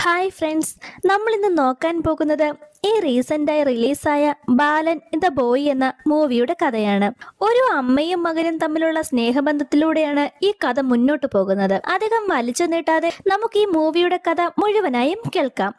Hi friends, നമ്മൾ ഇന്ന് നോക്കാൻ പോകുന്നത് ഈ റീസെൻ്റായി റിലീസായ ബാലൻ ദ ബോയ് എന്ന മൂവിയുടെ കഥയാണ്. ഒരു അമ്മയും മകനും തമ്മിലുള്ള സ്നേഹബന്ധത്തിലൂടെയാണ് ഈ കഥ മുന്നോട്ട് പോകുന്നത്. അധികം വലിച്ചു നീട്ടാതെ നമുക്ക് ഈ മൂവിയുടെ കഥ മുഴുവനായും കേൾക്കാം.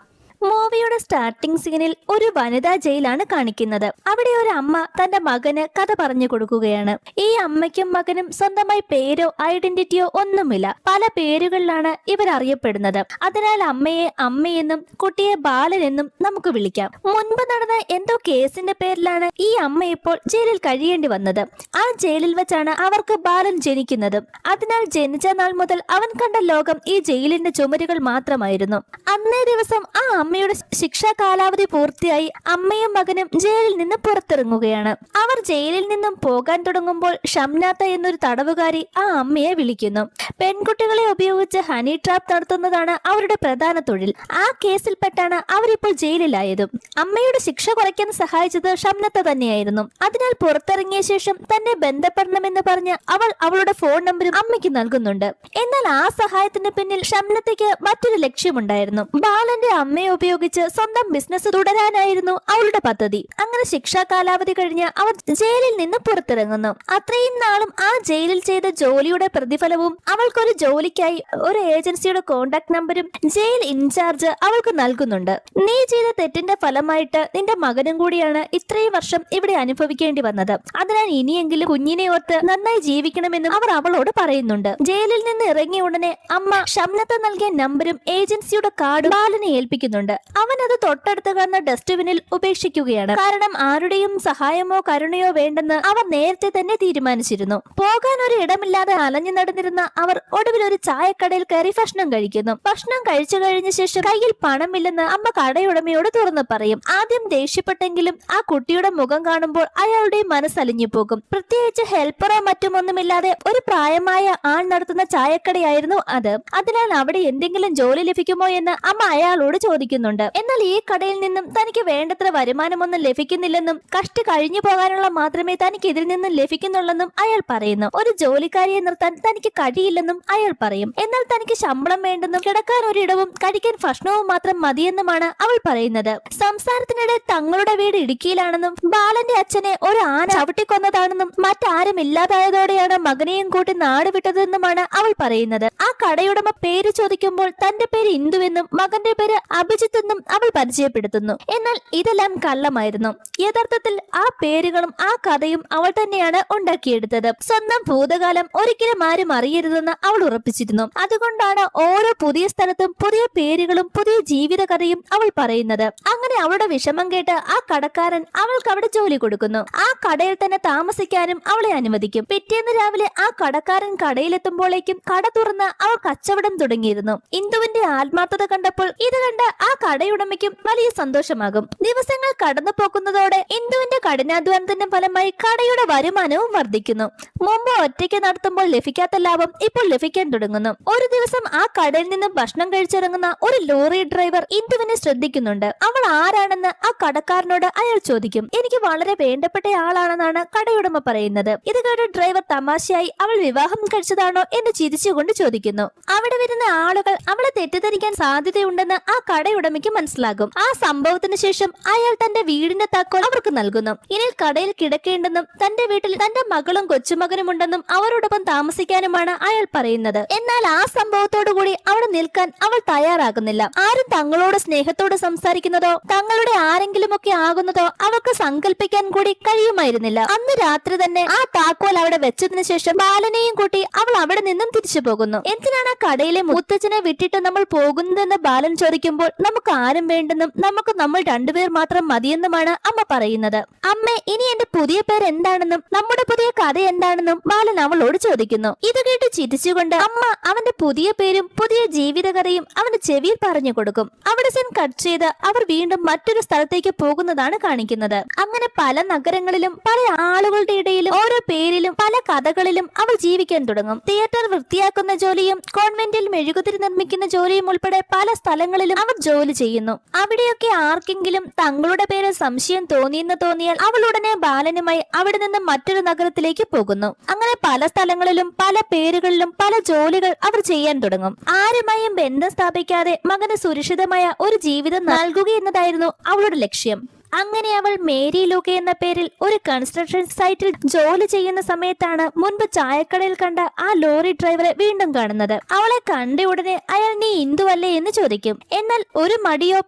മൂവിയുടെ സ്റ്റാർട്ടിംഗ് സീനിൽ ഒരു വനിതാ ജയിലാണ് കാണിക്കുന്നത്. അവിടെ ഒരു അമ്മ തന്റെ മകന് കഥ പറഞ്ഞു കൊടുക്കുകയാണ്. ഈ അമ്മയ്ക്കും മകനും സ്വന്തമായി പേരോ ഐഡന്റിറ്റിയോ ഒന്നുമില്ല. പല പേരുകളിലാണ് ഇവർ അറിയപ്പെടുന്നത്. അതിനാൽ അമ്മയെ അമ്മയെന്നും കുട്ടിയെ ബാലൻ എന്നും നമുക്ക് വിളിക്കാം. മുൻപ് നടന്ന എന്തോ കേസിന്റെ പേരിലാണ് ഈ അമ്മ ഇപ്പോൾ ജയിലിൽ കഴിയേണ്ടി വന്നത്. ആ ജയിലിൽ വെച്ചാണ് അവർക്ക് ബാലൻ ജനിക്കുന്നത്. അതിനാൽ ജനിച്ച നാൾ മുതൽ അവൻ കണ്ട ലോകം ഈ ജയിലിന്റെ ചുമരുകൾ മാത്രമായിരുന്നു. അന്നേ ദിവസം ആ അമ്മയുടെ ശിക്ഷാ കാലാവധി പൂർത്തിയായി അമ്മയും മകനും ജയിലിൽ നിന്ന് പുറത്തിറങ്ങുകയാണ്. അവർ ജയിലിൽ നിന്നും പോകാൻ തുടങ്ങുമ്പോൾ ഷംനാത്ത എന്നൊരു തടവുകാരി ആ അമ്മയെ വിളിക്കുന്നു. പെൺകുട്ടികളെ ഉപയോഗിച്ച് ഹണി ട്രാപ്പ് നടത്തുന്നതാണ് അവരുടെ പ്രധാന തൊഴിൽ. ആ കേസിൽപ്പെട്ടാണ് അവരിപ്പോൾ ജയിലിലായതും. അമ്മയുടെ ശിക്ഷ കുറയ്ക്കാൻ സഹായിച്ചത് ഷംനാത്ത തന്നെയായിരുന്നു. അതിനാൽ പുറത്തിറങ്ങിയ ശേഷം തന്നെ ബന്ധപ്പെടണമെന്ന് പറഞ്ഞ് അവൾ അവളുടെ ഫോൺ നമ്പരും അമ്മയ്ക്ക് നൽകുന്നുണ്ട്. എന്നാൽ ആ സഹായത്തിന് പിന്നിൽ ഷംനത്തയ്ക്ക് മറ്റൊരു ലക്ഷ്യമുണ്ടായിരുന്നു. ബാലന്റെ അമ്മയെ ഉപയോഗിച്ച് സ്വന്തം ബിസിനസ് തുടരാനായിരുന്നു അവളുടെ പദ്ധതി. അങ്ങനെ ശിക്ഷാ കാലാവധി കഴിഞ്ഞ് അവർ ജയിലിൽ നിന്ന് പുറത്തിറങ്ങുന്നു. അത്രയും നാളും ആ ജയിലിൽ ചെയ്ത ജോലിയുടെ പ്രതിഫലവും അവൾക്കൊരു ജോലിക്കായി ഒരു ഏജൻസിയുടെ കോണ്ടാക്ട് നമ്പരും ജയിൽ ഇൻചാർജ് അവൾക്ക് നൽകുന്നുണ്ട്. നീ ചെയ്ത തെറ്റിന്റെ ഫലമായിട്ട് നിന്റെ മകനും കൂടിയാണ് ഇത്രയും വർഷം ഇവിടെ അനുഭവിക്കേണ്ടി വന്നത്. അതിനാൽ ഇനിയെങ്കിലും കുഞ്ഞിനെ ഓർത്ത് നന്നായി ജീവിക്കണമെന്നും അവർ അവളോട് പറയുന്നുണ്ട്. ജയിലിൽ നിന്ന് ഇറങ്ങിയ ഉടനെ അമ്മ ഷംനത്ത നൽകിയ നമ്പരും ഏജൻസിയുടെ കാർഡും ബാലനെ ഏൽപ്പിക്കുന്നുണ്ട്. അവൻ അത് തൊട്ടടുത്ത് കാണുന്ന ഡസ്റ്റ്ബിനിൽ ഉപേക്ഷിക്കുകയാണ്. കാരണം ആരുടെയും സഹായമോ കരുണയോ വേണ്ടെന്ന് അവർ നേരത്തെ തന്നെ തീരുമാനിച്ചിരുന്നു. പോകാൻ ഒരു ഇടമില്ലാതെ അലഞ്ഞു നടന്നിരുന്ന അവർ ഒടുവിൽ ഒരു ചായക്കടയിൽ കയറി ഭക്ഷണം കഴിക്കുന്നു. ഭക്ഷണം കഴിച്ചു കഴിഞ്ഞ ശേഷം കയ്യിൽ പണമില്ലെന്ന് അമ്മ കടയുടമയോട് തുറന്നു പറയും. ആദ്യം ദേഷ്യപ്പെട്ടെങ്കിലും ആ കുട്ടിയുടെ മുഖം കാണുമ്പോൾ അയാളുടെ മനസ്സലിഞ്ഞു പോകും. പ്രത്യേകിച്ച് ഹെൽപ്പറോ മറ്റുമൊന്നുമില്ലാതെ ഒരു പ്രായമായ ആൾ നടത്തുന്ന ചായക്കടയായിരുന്നു അത്. അതിനാൽ അവിടെ എന്തെങ്കിലും ജോലി ലഭിക്കുമോ എന്ന് അമ്മ അയാളോട് ചോദിക്കുന്നുണ്ട്. എന്നാൽ ഈ കടയിൽ നിന്നും തനിക്ക് വേണ്ടത്ര വരുമാനമൊന്നും ലഭിക്കുന്നില്ലെന്നും കഷ്ടി കഴിഞ്ഞു പോകാനുള്ള മാത്രമേ തനിക്ക് ഇതിൽ നിന്നും ലഭിക്കുന്നുള്ളെന്നും അയാൾ പറയുന്നു. ഒരു ജോലിക്കാരിയെ നിർത്താൻ തനിക്ക് കഴിയില്ലെന്നും അയാൾ പറയും. എന്നാൽ തനിക്ക് ശമ്പളം വേണ്ടെന്നും കിടക്കാൻ ഒരിടവും കഴിക്കാൻ ഭക്ഷണവും മാത്രം മതിയെന്നുമാണ് അവൾ പറയുന്നത്. സംസാരത്തിനിടെ തങ്ങളുടെ വീട് ഇടുക്കിയിലാണെന്നും ബാലന്റെ അച്ഛനെ ഒരു ആന ചവിട്ടിക്കൊന്നതാണെന്നും മറ്റാരും ഇല്ലാതായതോടെയാണ് മകനെയും കൂട്ടി നാട് വിട്ടതെന്നുമാണ് അവൾ പറയുന്നത്. ആ കടയുടമ പേര് ചോദിക്കുമ്പോൾ തന്റെ പേര് ഇന്ദുവെന്നും മകന്റെ പേര് അഭിജിത്ത് എന്നും അവൾ പരിചയപ്പെടുത്തുന്നു. എന്നാൽ ഇതെല്ലാം കള്ളമായിരുന്നു. യഥാർത്ഥത്തിൽ ആ പേരുകളും ആ കഥയും അവൾ തന്നെയാണ് ഉണ്ടാക്കിയെടുത്തത്. സ്വന്തം ഭൂതകാലം ഒരിക്കലും ആരും അറിയരുതെന്ന് അവൾ ഉറപ്പിച്ചിരുന്നു. അതുകൊണ്ടാണ് ഓരോ പുതിയ സ്ഥലത്തും പുതിയ പേരുകളും പുതിയ ജീവിത കഥയും അവൾ പറയുന്നത്. അങ്ങനെ അവളുടെ വിഷമം കേട്ട് ആ കടക്കാരൻ അവൾക്ക് അവിടെ ജോലി കൊടുക്കുന്നു. ആ കടയിൽ തന്നെ താമസിക്കാനും അവളെ അനുവദിക്കും. പിറ്റേന്ന് രാവിലെ ആ കടക്കാരൻ കടയിലെത്തുമ്പോഴേക്കും കട തുറന്ന് അവൾ കച്ചവടം തുടങ്ങിയിരുന്നു. ഇന്ദുവിന്റെ ആത്മാർത്ഥത കണ്ടപ്പോൾ ഇത് കണ്ട ആ കടയുടമയ്ക്കും വലിയ സന്തോഷമാകും. ദിവസങ്ങൾ കടന്നു പോകുന്നതോടെ ഇന്ദുവിന്റെ കഠിനാധ്വാനത്തിന്റെ ഫലമായി കടയുടെ വരുമാനവും വർദ്ധിക്കുന്നു. മുമ്പ് ഒറ്റയ്ക്ക് നടത്തുമ്പോൾ ലഭിക്കാത്ത ലാഭം ഇപ്പോൾ ലഭിക്കാൻ തുടങ്ങുന്നു. ഒരു ദിവസം ആ കടയിൽ നിന്നും ഭക്ഷണം കഴിച്ചിറങ്ങുന്ന ഒരു ലോറി ഡ്രൈവർ ഇന്ദുവിനെ ശ്രദ്ധിക്കുന്നുണ്ട്. അവൾ ആരാണെന്ന് ആ കടക്കാരനോട് അയാൾ ചോദിക്കും. എനിക്ക് വളരെ വേണ്ടപ്പെട്ട ആളാണെന്നാണ് കടയുടമ പറയുന്നത്. ഇത് കേട്ട ഡ്രൈവർ തമാശയായി അവൾ വിവാഹം കഴിച്ചതാണോ എന്ന് ചിരിച്ചുകൊണ്ട് ചോദിക്കുന്നു. അവിടെ വരുന്ന ആളുകൾ അവളെ തെറ്റിദ്ധരിക്കാൻ സാധ്യതയുണ്ടെന്ന് ആ കടയുടമയ്ക്ക് മനസ്സിലാകും. ആ സംഭവത്തിന് ശേഷം അയാൾ തന്റെ വീടിന്റെ താക്കോൽ അവർക്ക് നൽകുന്നു. ഇനി കടയിൽ കിടക്കേണ്ടെന്നും തന്റെ വീട്ടിൽ തന്റെ മകളും കൊച്ചുമകനും ഉണ്ടെന്നും അവരോടൊപ്പം താമസിക്കാനുമാണ് അയാൾ പറയുന്നത്. എന്നാൽ ആ സംഭവത്തോടുകൂടി അവിടെ നിൽക്കാൻ അവൾ തയ്യാറാകുന്നില്ല. ആരും തങ്ങളോട് സ്നേഹത്തോട് സംസാരിക്കുന്നതോ തങ്ങളുടെ ആരെങ്കിലും ഒക്കെ ആകുന്നതോ അവൾക്ക് സങ്കല്പിക്കാൻ കൂടി കഴിയുമായിരുന്നില്ല. അന്ന് രാത്രി തന്നെ ആ താക്കോൽ അവിടെ വെച്ചതിന് ശേഷം ബാലനെയും കൂട്ടി അവൾ അവിടെ നിന്നും തിരിച്ചു പോകുന്നു. എന്തിനാണ് ആ കടയിലെ മുത്തച്ഛനെ വിട്ടിട്ട് നമ്മൾ പോകുന്നതെന്ന് ബാലൻ ചോദിക്കുമ്പോൾ നമുക്ക് ആരും വേണ്ടെന്നും നമുക്ക് നമ്മൾ രണ്ടുപേർ മാത്രം മതിയെന്നുമാണ് അമ്മ പറയുന്നത്. അമ്മ, ഇനി എന്റെ പുതിയ പേര് എന്താണെന്നും നമ്മുടെ പുതിയ കഥ എന്താണെന്നും ബാലൻ അവളോട് ചോദിക്കുന്നു. ഇത് കേട്ട് ചിരിച്ചുകൊണ്ട് അമ്മ അവന്റെ പുതിയ പേരും പുതിയ ജീവിത കഥയും അവന്റെ ചെവിയിൽ പറഞ്ഞു കൊടുക്കും. അവിടെ സീൻ കട്ട് ചെയ്ത് അവർ വീണ്ടും മറ്റൊരു സ്ഥലത്തേക്ക് പോകുന്നതാണ് കാണിക്കുന്നത്. അങ്ങനെ പല നഗരങ്ങളിലും പല ആളുകളുടെ ഇടയിലും ഓരോ പേരിലും പല കഥകളിലും അവൾ ജീവിക്കാൻ തുടങ്ങും. തിയേറ്റർ വൃത്തിയാക്കുന്ന ജോലിയും കോൺവെന്റിൽ മെഴുകുതിരി നിർമ്മിക്കുന്ന ജോലിയും ഉൾപ്പെടെ പല സ്ഥലങ്ങളിലും അവർ ജോലി ചെയ്യുന്നു. അവിടെയൊക്കെ ആർക്കെങ്കിലും തങ്ങളുടെ പേര് സംശയം തോന്നിയാൽ അവൾ ഉടനെ ബാലനുമായി അവിടെ നിന്ന് മറ്റൊരു നഗരത്തിലേക്ക് പോകുന്നു. അങ്ങനെ പല സ്ഥലങ്ങളിലും പല പേരുകളിലും പല ജോലികൾ അവർ ചെയ്യാൻ തുടങ്ങും. ആരുമായും ബന്ധം സ്ഥാപിക്കാതെ മകന് സുരക്ഷിതമായ ഒരു ജീവിതം നൽകുക എന്നതായിരുന്നു അവളുടെ ലക്ഷ്യം. അങ്ങനെ അവൾ മേരി ലൂക്ക എന്ന പേരിൽ ഒരു കൺസ്ട്രക്ഷൻ സൈറ്റിൽ ജോലി ചെയ്യുന്ന സമയത്താണ് മുൻപ് ചായക്കടയിൽ കണ്ട ആ ലോറി ഡ്രൈവറെ വീണ്ടും കാണുന്നത്. അവളെ കണ്ട ഉടനെ അയാൾ നീ ഹിന്ദുവല്ലേ എന്ന് ചോദിക്കും. എന്നാൽ ഒരു മടിയോ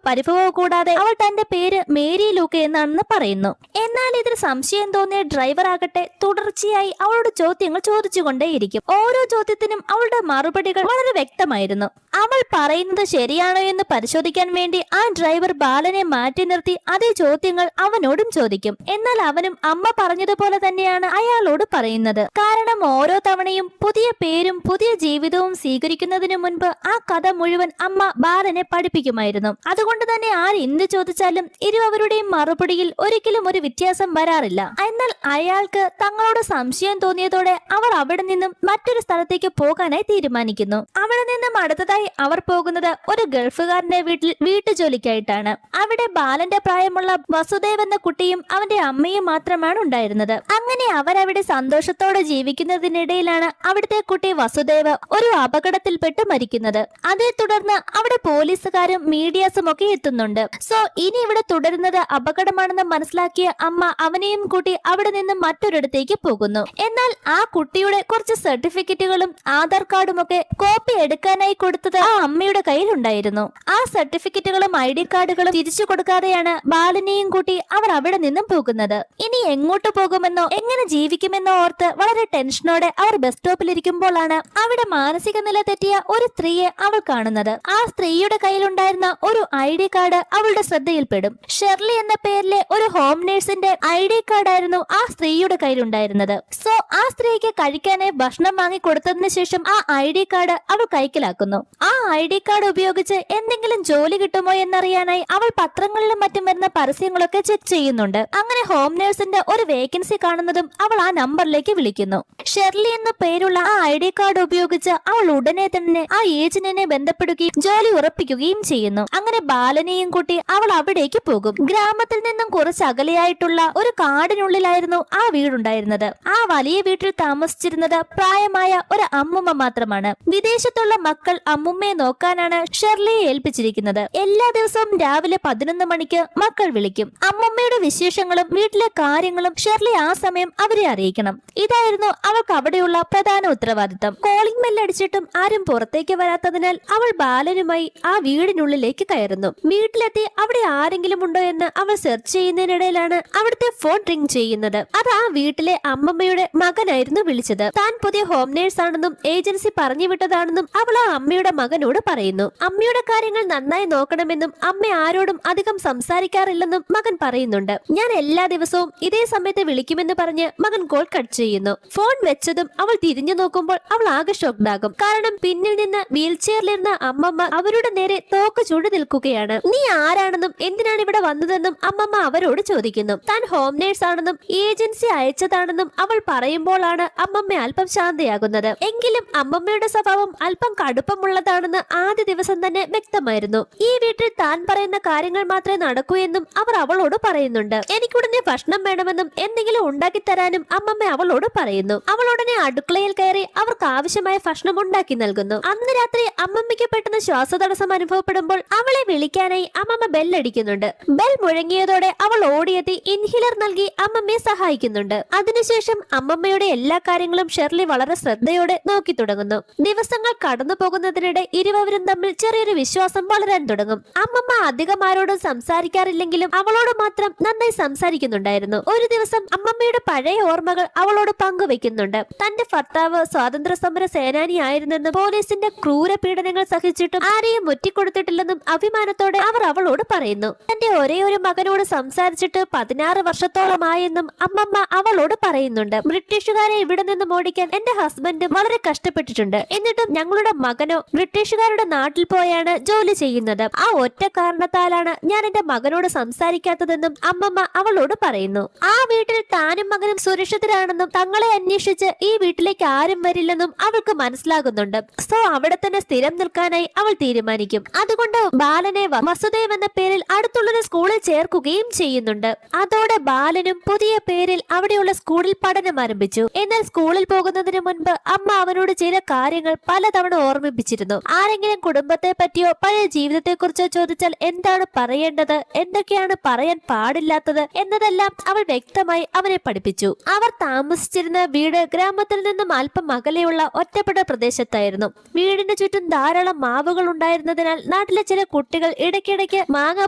പരിഭവമോ കൂടാതെ അവൾ തന്റെ പേര് മേരി ലൂക്ക എന്നാണെന്ന് പറയുന്നു. എന്നാൽ ഇതിൽ സംശയം തോന്നിയ ഡ്രൈവർ ആകട്ടെ തുടർച്ചയായി അവളോട് ചോദ്യങ്ങൾ ചോദിച്ചുകൊണ്ടേയിരിക്കും. ഓരോ ചോദ്യത്തിനും അവളുടെ മറുപടികൾ വളരെ വ്യക്തമായിരുന്നു. അവൾ പറയുന്നത് ശരിയാണോ എന്ന് പരിശോധിക്കാൻ വേണ്ടി ആ ഡ്രൈവർ ബാലനെ മാറ്റി നിർത്തി അതേ ചോദ്യങ്ങൾ അവനോടും ചോദിക്കും. എന്നാൽ അവനും അമ്മ പറഞ്ഞതുപോലെ തന്നെയാണ് അയാളോട് പറയുന്നത്. കാരണം ഓരോ തവണയും പുതിയ പേരും പുതിയ ജീവിതവും സ്വീകരിക്കുന്നതിന് മുൻപ് ആ കഥ മുഴുവൻ അമ്മ ബാലനെ പഠിപ്പിക്കുമായിരുന്നു. അതുകൊണ്ട് തന്നെ ആര് എന്ത് ചോദിച്ചാലും ഇരുവരുടെയും മറുപടിയിൽ ഒരിക്കലും ഒരു വ്യത്യാസം വരാറില്ല. എന്നാൽ അയാൾക്ക് തങ്ങളോട് സംശയം തോന്നിയതോടെ അവർ അവിടെ നിന്നും മറ്റൊരു സ്ഥലത്തേക്ക് പോകാനായി തീരുമാനിക്കുന്നു. അവിടെ നിന്നും അടുത്തതായി അവർ പോകുന്നത് ഒരു ഗൾഫുകാരന്റെ വീട്ടിൽ വീട്ടുജോലിക്കായിട്ടാണ്. അവിടെ ബാലന്റെ പ്രായമുള്ള വസുദേവ് എന്ന കുട്ടിയും അവന്റെ അമ്മയും മാത്രമാണ് ഉണ്ടായിരുന്നത്. അങ്ങനെ അവരവിടെ സന്തോഷത്തോടെ ജീവിക്കുന്നതിനിടയിലാണ് അവിടുത്തെ കുട്ടി വസുദേവ് ഒരു അപകടത്തിൽപ്പെട്ട് മരിക്കുന്നത്. അതേ തുടർന്ന് അവിടെ പോലീസുകാരും മീഡിയാസും ഒക്കെ എത്തുന്നുണ്ട്. സോ ഇനി ഇവിടെ തുടരുന്നത് അപകടമാണെന്ന് മനസ്സിലാക്കിയ അമ്മ അവനെയും കൂട്ടി അവിടെ നിന്നും മറ്റൊരിടത്തേക്ക് പോകുന്നു. എന്നാൽ ആ കുട്ടിയുടെ കുറച്ച് സർട്ടിഫിക്കറ്റുകളും ആധാർ കാർഡും ഒക്കെ കോപ്പി എടുക്കാനായി കൊടുത്തത് ആ അമ്മയുടെ കയ്യിലുണ്ടായിരുന്നു. ആ സർട്ടിഫിക്കറ്റുകളും ID കാർഡുകളും തിരിച്ചു കൊടുക്കാതെയാണ് ബാലനെയും കൂട്ടി അവർ അവിടെ നിന്നും പോകുന്നത്. ഇനി എങ്ങോട്ട് പോകുമെന്നോ എങ്ങനെ ജീവിക്കുമെന്നോ ഓർത്ത് വളരെ ടെൻഷനോടെ അവർ ബസ് സ്റ്റോപ്പിലിരിക്കുമ്പോഴാണ് അവിടെ മാനസിക നില തെറ്റിയ ഒരു സ്ത്രീയെ അവൾ കാണുന്നത്. ആ സ്ത്രീയുടെ കയ്യിലുണ്ടായിരുന്ന ഒരു ID കാർഡ് അവളുടെ ശ്രദ്ധയിൽപ്പെടും. ഷെർലി എന്ന പേരിലെ ഒരു ഹോം നേഴ്സിന്റെ ID കാർഡായിരുന്നു ആ സ്ത്രീയുടെ കയ്യിലുണ്ടായിരുന്നത്. സോ ആ സ്ത്രീക്ക് കഴിക്കാനായി ഭക്ഷണം വാങ്ങി കൊടുത്തതിന് ശേഷം ആ ID കാർഡ് അവൾ കൈക്കലാക്കുന്നു. ആ ID കാർഡ് ഉപയോഗിച്ച് എന്തെങ്കിലും ജോലി കിട്ടുമോ എന്നറിയാനായി അവൾ പത്രങ്ങളിലും മറ്റും വരുന്ന പരസ്യങ്ങളൊക്കെ ചെക്ക് ചെയ്യുന്നുണ്ട്. അങ്ങനെ ഹോം നേഴ്സിന്റെ ഒരു വേക്കൻസി കാണുന്നതും അവൾ ആ നമ്പറിലേക്ക് വിളിക്കുന്നു. ഷെർലി എന്ന പേരുള്ള ആ ID കാർഡ് ഉപയോഗിച്ച് അവൾ ഉടനെ തന്നെ ആ ഏജന്റിനെ ബന്ധപ്പെടുകയും ജോലി ഉറപ്പിക്കുകയും ചെയ്യുന്നു. അങ്ങനെ ബാലനെയും കൂട്ടി അവൾ അവിടേക്ക് പോകും. ഗ്രാമത്തിൽ നിന്നും കുറച്ച് അകലെയായിട്ടുള്ള ഒരു കാടിനുള്ളിലായിരുന്നു ആ വീടുണ്ടായിരുന്നത്. ആ വലിയ വീട്ടിൽ താമസിച്ചിരുന്നത് പ്രായമായ ഒരു അമ്മുമ്മ മാത്രമാണ്. വിദേശത്തുള്ള മക്കൾ അമ്മുമ്മയെ നോക്കാനാണ് ഷെർലിയെ ഏൽപ്പിച്ചിരിക്കുന്നത്. എല്ലാ ദിവസവും രാവിലെ 11 മണിക്ക് മക്കൾ വിളിക്കും. അമ്മുമ്മയുടെ വിശേഷങ്ങളും വീട്ടിലെ കാര്യങ്ങളും ഷെർലി ആ സമയം അവരെ അറിയിക്കണം. ഇതായിരുന്നു അവൾക്ക് അവിടെയുള്ള പ്രധാന ഉത്തരവാദിത്തം. കോളിംഗ് ബെല്ലടിച്ചിട്ടും ആരും പുറത്തേക്ക് വരാത്തതിനാൽ അവൾ ബാലനുമായി ആ വീടിനുള്ളിലേക്ക് കയറുന്നു. വീട്ടിലെത്തി അവിടെ ആരെങ്കിലും ഉണ്ടോ എന്ന് അവൾ സെർച്ച് ചെയ്യുന്നതിനിടയിലാണ് അവിടുത്തെ ഫോൺ റിംഗ് ചെയ്യുന്നത്. അത് ആ വീട്ടിലെ അമ്മമ്മയുടെ മകനായിരുന്നു വിളിച്ചത്. താൻ പുതിയ ഹോം നേഴ്സ് ആണെന്നും ഏജൻസി പറഞ്ഞു വിട്ടതാണെന്നും അവൾ ആ അമ്മയുടെ മകനോട് പറയുന്നു. അമ്മയുടെ കാര്യങ്ങൾ നന്നായി നോക്കണമെന്നും അമ്മ ആരോടും അധികം സംസാരിക്കാറില്ലെന്നും മകൻ പറയുന്നുണ്ട്. ഞാൻ എല്ലാ ദിവസവും ഇതേ സമയത്ത് വിളിക്കുമെന്ന് പറഞ്ഞ് മകൻ കോൾ കട്ട് ചെയ്യുന്നു. ഫോൺ വെച്ചതും അവൾ തിരിഞ്ഞു നോക്കുമ്പോൾ അവൾ ആകെ ഷോക്ക്ഡാകും. കാരണം പിന്നിൽ നിന്ന് വീൽ ചെയറിലിരുന്ന അമ്മമ്മ അവരുടെ നേരെ തോക്ക് ചൂണ്ടി നിൽക്കുകയാണ്. നീ ആരാണെന്നും എന്തിനാണ് ഇവിടെ വന്നതെന്നും അമ്മമ്മ അവരോട് ചോദിക്കുന്നു. താൻ ഹോം നേഴ്സ് ആണെന്നും ഏജൻസി അയച്ചതാണെന്നും അവൾ പറയുമ്പോഴാണ് അമ്മമ്മ അല്പം ശാന്തയാകുന്നത്. എങ്കിലും അമ്മമ്മയുടെ സ്വഭാവം അല്പം കടുപ്പമുള്ളതാണെന്ന് ആദ്യ ദിവസം തന്നെ വ്യക്തമായിരുന്നു. ഈ വീട്ടിൽ താൻ പറയുന്ന കാര്യങ്ങൾ മാത്രമേ നടക്കൂ എന്നും അവർ അവളോട് പറയുന്നുണ്ട്. എനിക്കുടനെ ഭക്ഷണം വേണമെന്നും എന്തെങ്കിലും ഉണ്ടാക്കി തരാനും അമ്മമ്മ അവളോട് പറയുന്നു. അവളുടനെ അടുക്കളയിൽ കയറി അവർക്ക് ആവശ്യമായ ഭക്ഷണം ഉണ്ടാക്കി നൽകുന്നു. അന്ന് രാത്രി അമ്മമ്മയ്ക്ക് പെട്ടെന്ന് ശ്വാസതടസ്സം അനുഭവപ്പെടുമ്പോൾ അവളെ വിളിക്കാനായി അമ്മമ്മ ബെല്ലടിക്കുന്നുണ്ട്. ബെൽ മുഴങ്ങിയതോടെ അവൾ ഓടിയെത്തി ഇൻഹിലർ നൽകി അമ്മമ്മയെ സഹായിക്കുന്നുണ്ട്. അതിനുശേഷം അമ്മമ്മയുടെ എല്ലാ കാര്യങ്ങളും ഷെർലി വളരെ ശ്രദ്ധയോടെ നോക്കി തുടങ്ങുന്നു. ദിവസങ്ങൾ കടന്നു പോകുന്നതിനിടെ ഇരുവരും തമ്മിൽ ചെറിയൊരു വിശ്വാസം വളരാൻ തുടങ്ങും. അമ്മമ്മ അധികം ആരോടും സംസാരിക്കാറില്ലെങ്കിലും അവളോട് മാത്രം നന്നായി സംസാരിക്കുന്നുണ്ടായിരുന്നു. ഒരു ദിവസം അമ്മമ്മയുടെ പഴയ ഓർമ്മകൾ അവളോട് പങ്കുവെക്കുന്നുണ്ട്. തന്റെ ഭർത്താവ് സ്വാതന്ത്ര്യ സമര സേനാനിയായിരുന്നെന്നും പോലീസിന്റെ ക്രൂര പീഡനങ്ങൾ സഹിച്ചിട്ടും ആരെയും ഒറ്റിക്കൊടുത്തിട്ടില്ലെന്നും അഭിമാനത്തോടെ അവർ അവളോട് പറയുന്നു. തന്റെ ഒരേ ഒരു മകനോട് സംസാരിച്ചിട്ട് 16 വർഷത്തോളമായെന്നും അമ്മമ്മ അവളോട് പറയുന്നുണ്ട്. ബ്രിട്ടീഷുകാരെ ഇവിടെ നിന്നും ഓടിക്കാൻ എന്റെ ഹസ്ബൻഡ് വളരെ കഷ്ടപ്പെട്ടിട്ടുണ്ട്. എന്നിട്ടും ഞങ്ങളുടെ മകനോ ബ്രിട്ടീഷുകാരുടെ നാട്ടിൽ പോയാണ് ജോലി ചെയ്യുന്നത്. ആ ഒറ്റ കാരണത്താലാണ് ഞാൻ എന്റെ മകനോട് സംസാരിക്കാത്തതെന്നും അമ്മമ്മ അവളോട് പറയുന്നു. ആ വീട്ടിൽ താനും മകനും സുരക്ഷിതരാണെന്നും തങ്ങളെ അന്വേഷിച്ച് ഈ വീട്ടിലേക്ക് ആരും വരില്ലെന്നും അവൾക്ക് മനസ്സിലാകുന്നുണ്ട്. സോ അവിടെ തന്നെ സ്ഥിരം നിൽക്കാനായി അവൾ തീരുമാനിക്കും. അതുകൊണ്ട് ബാലനെ വസുദേവ് എന്ന പേരിൽ അടുത്തുള്ളൊരു സ്കൂളിൽ ചേർക്കുകയും ചെയ്യുന്നുണ്ട്. അതോടെ ബാലനും പുതിയ പേരിൽ അവിടെയുള്ള സ്കൂളിൽ പഠനം ആരംഭിച്ചു. എന്നാൽ സ്കൂളിൽ പോകുന്നതിന് മുൻപ് അമ്മ അവനോട് ചില കാര്യങ്ങൾ പലതവണ ഓർമ്മിപ്പിച്ചിരുന്നു. ആരെങ്കിലും കുടുംബത്തെ പറ്റിയോ പഴയ ജീവിതത്തെ കുറിച്ചോ ചോദിച്ചാൽ എന്താണ് പറയേണ്ടത്, എന്തൊക്കെയാണ് പറയാൻ പാടില്ലാത്തത് എന്നതെല്ലാം അവൾ വ്യക്തമായി അവനെ പഠിപ്പിച്ചു. അവർ താമസിച്ചിരുന്ന വീട് ഗ്രാമത്തിൽ നിന്നും അല്പം അകലെയുള്ള ഒറ്റപ്പെട്ട പ്രദേശത്തായിരുന്നു. വീടിന് ചുറ്റും ധാരാളം മാവുകൾ ഉണ്ടായിരുന്നതിനാൽ നാട്ടിലെ ചില കുട്ടികൾ ഇടയ്ക്കിടയ്ക്ക് മാങ്ങ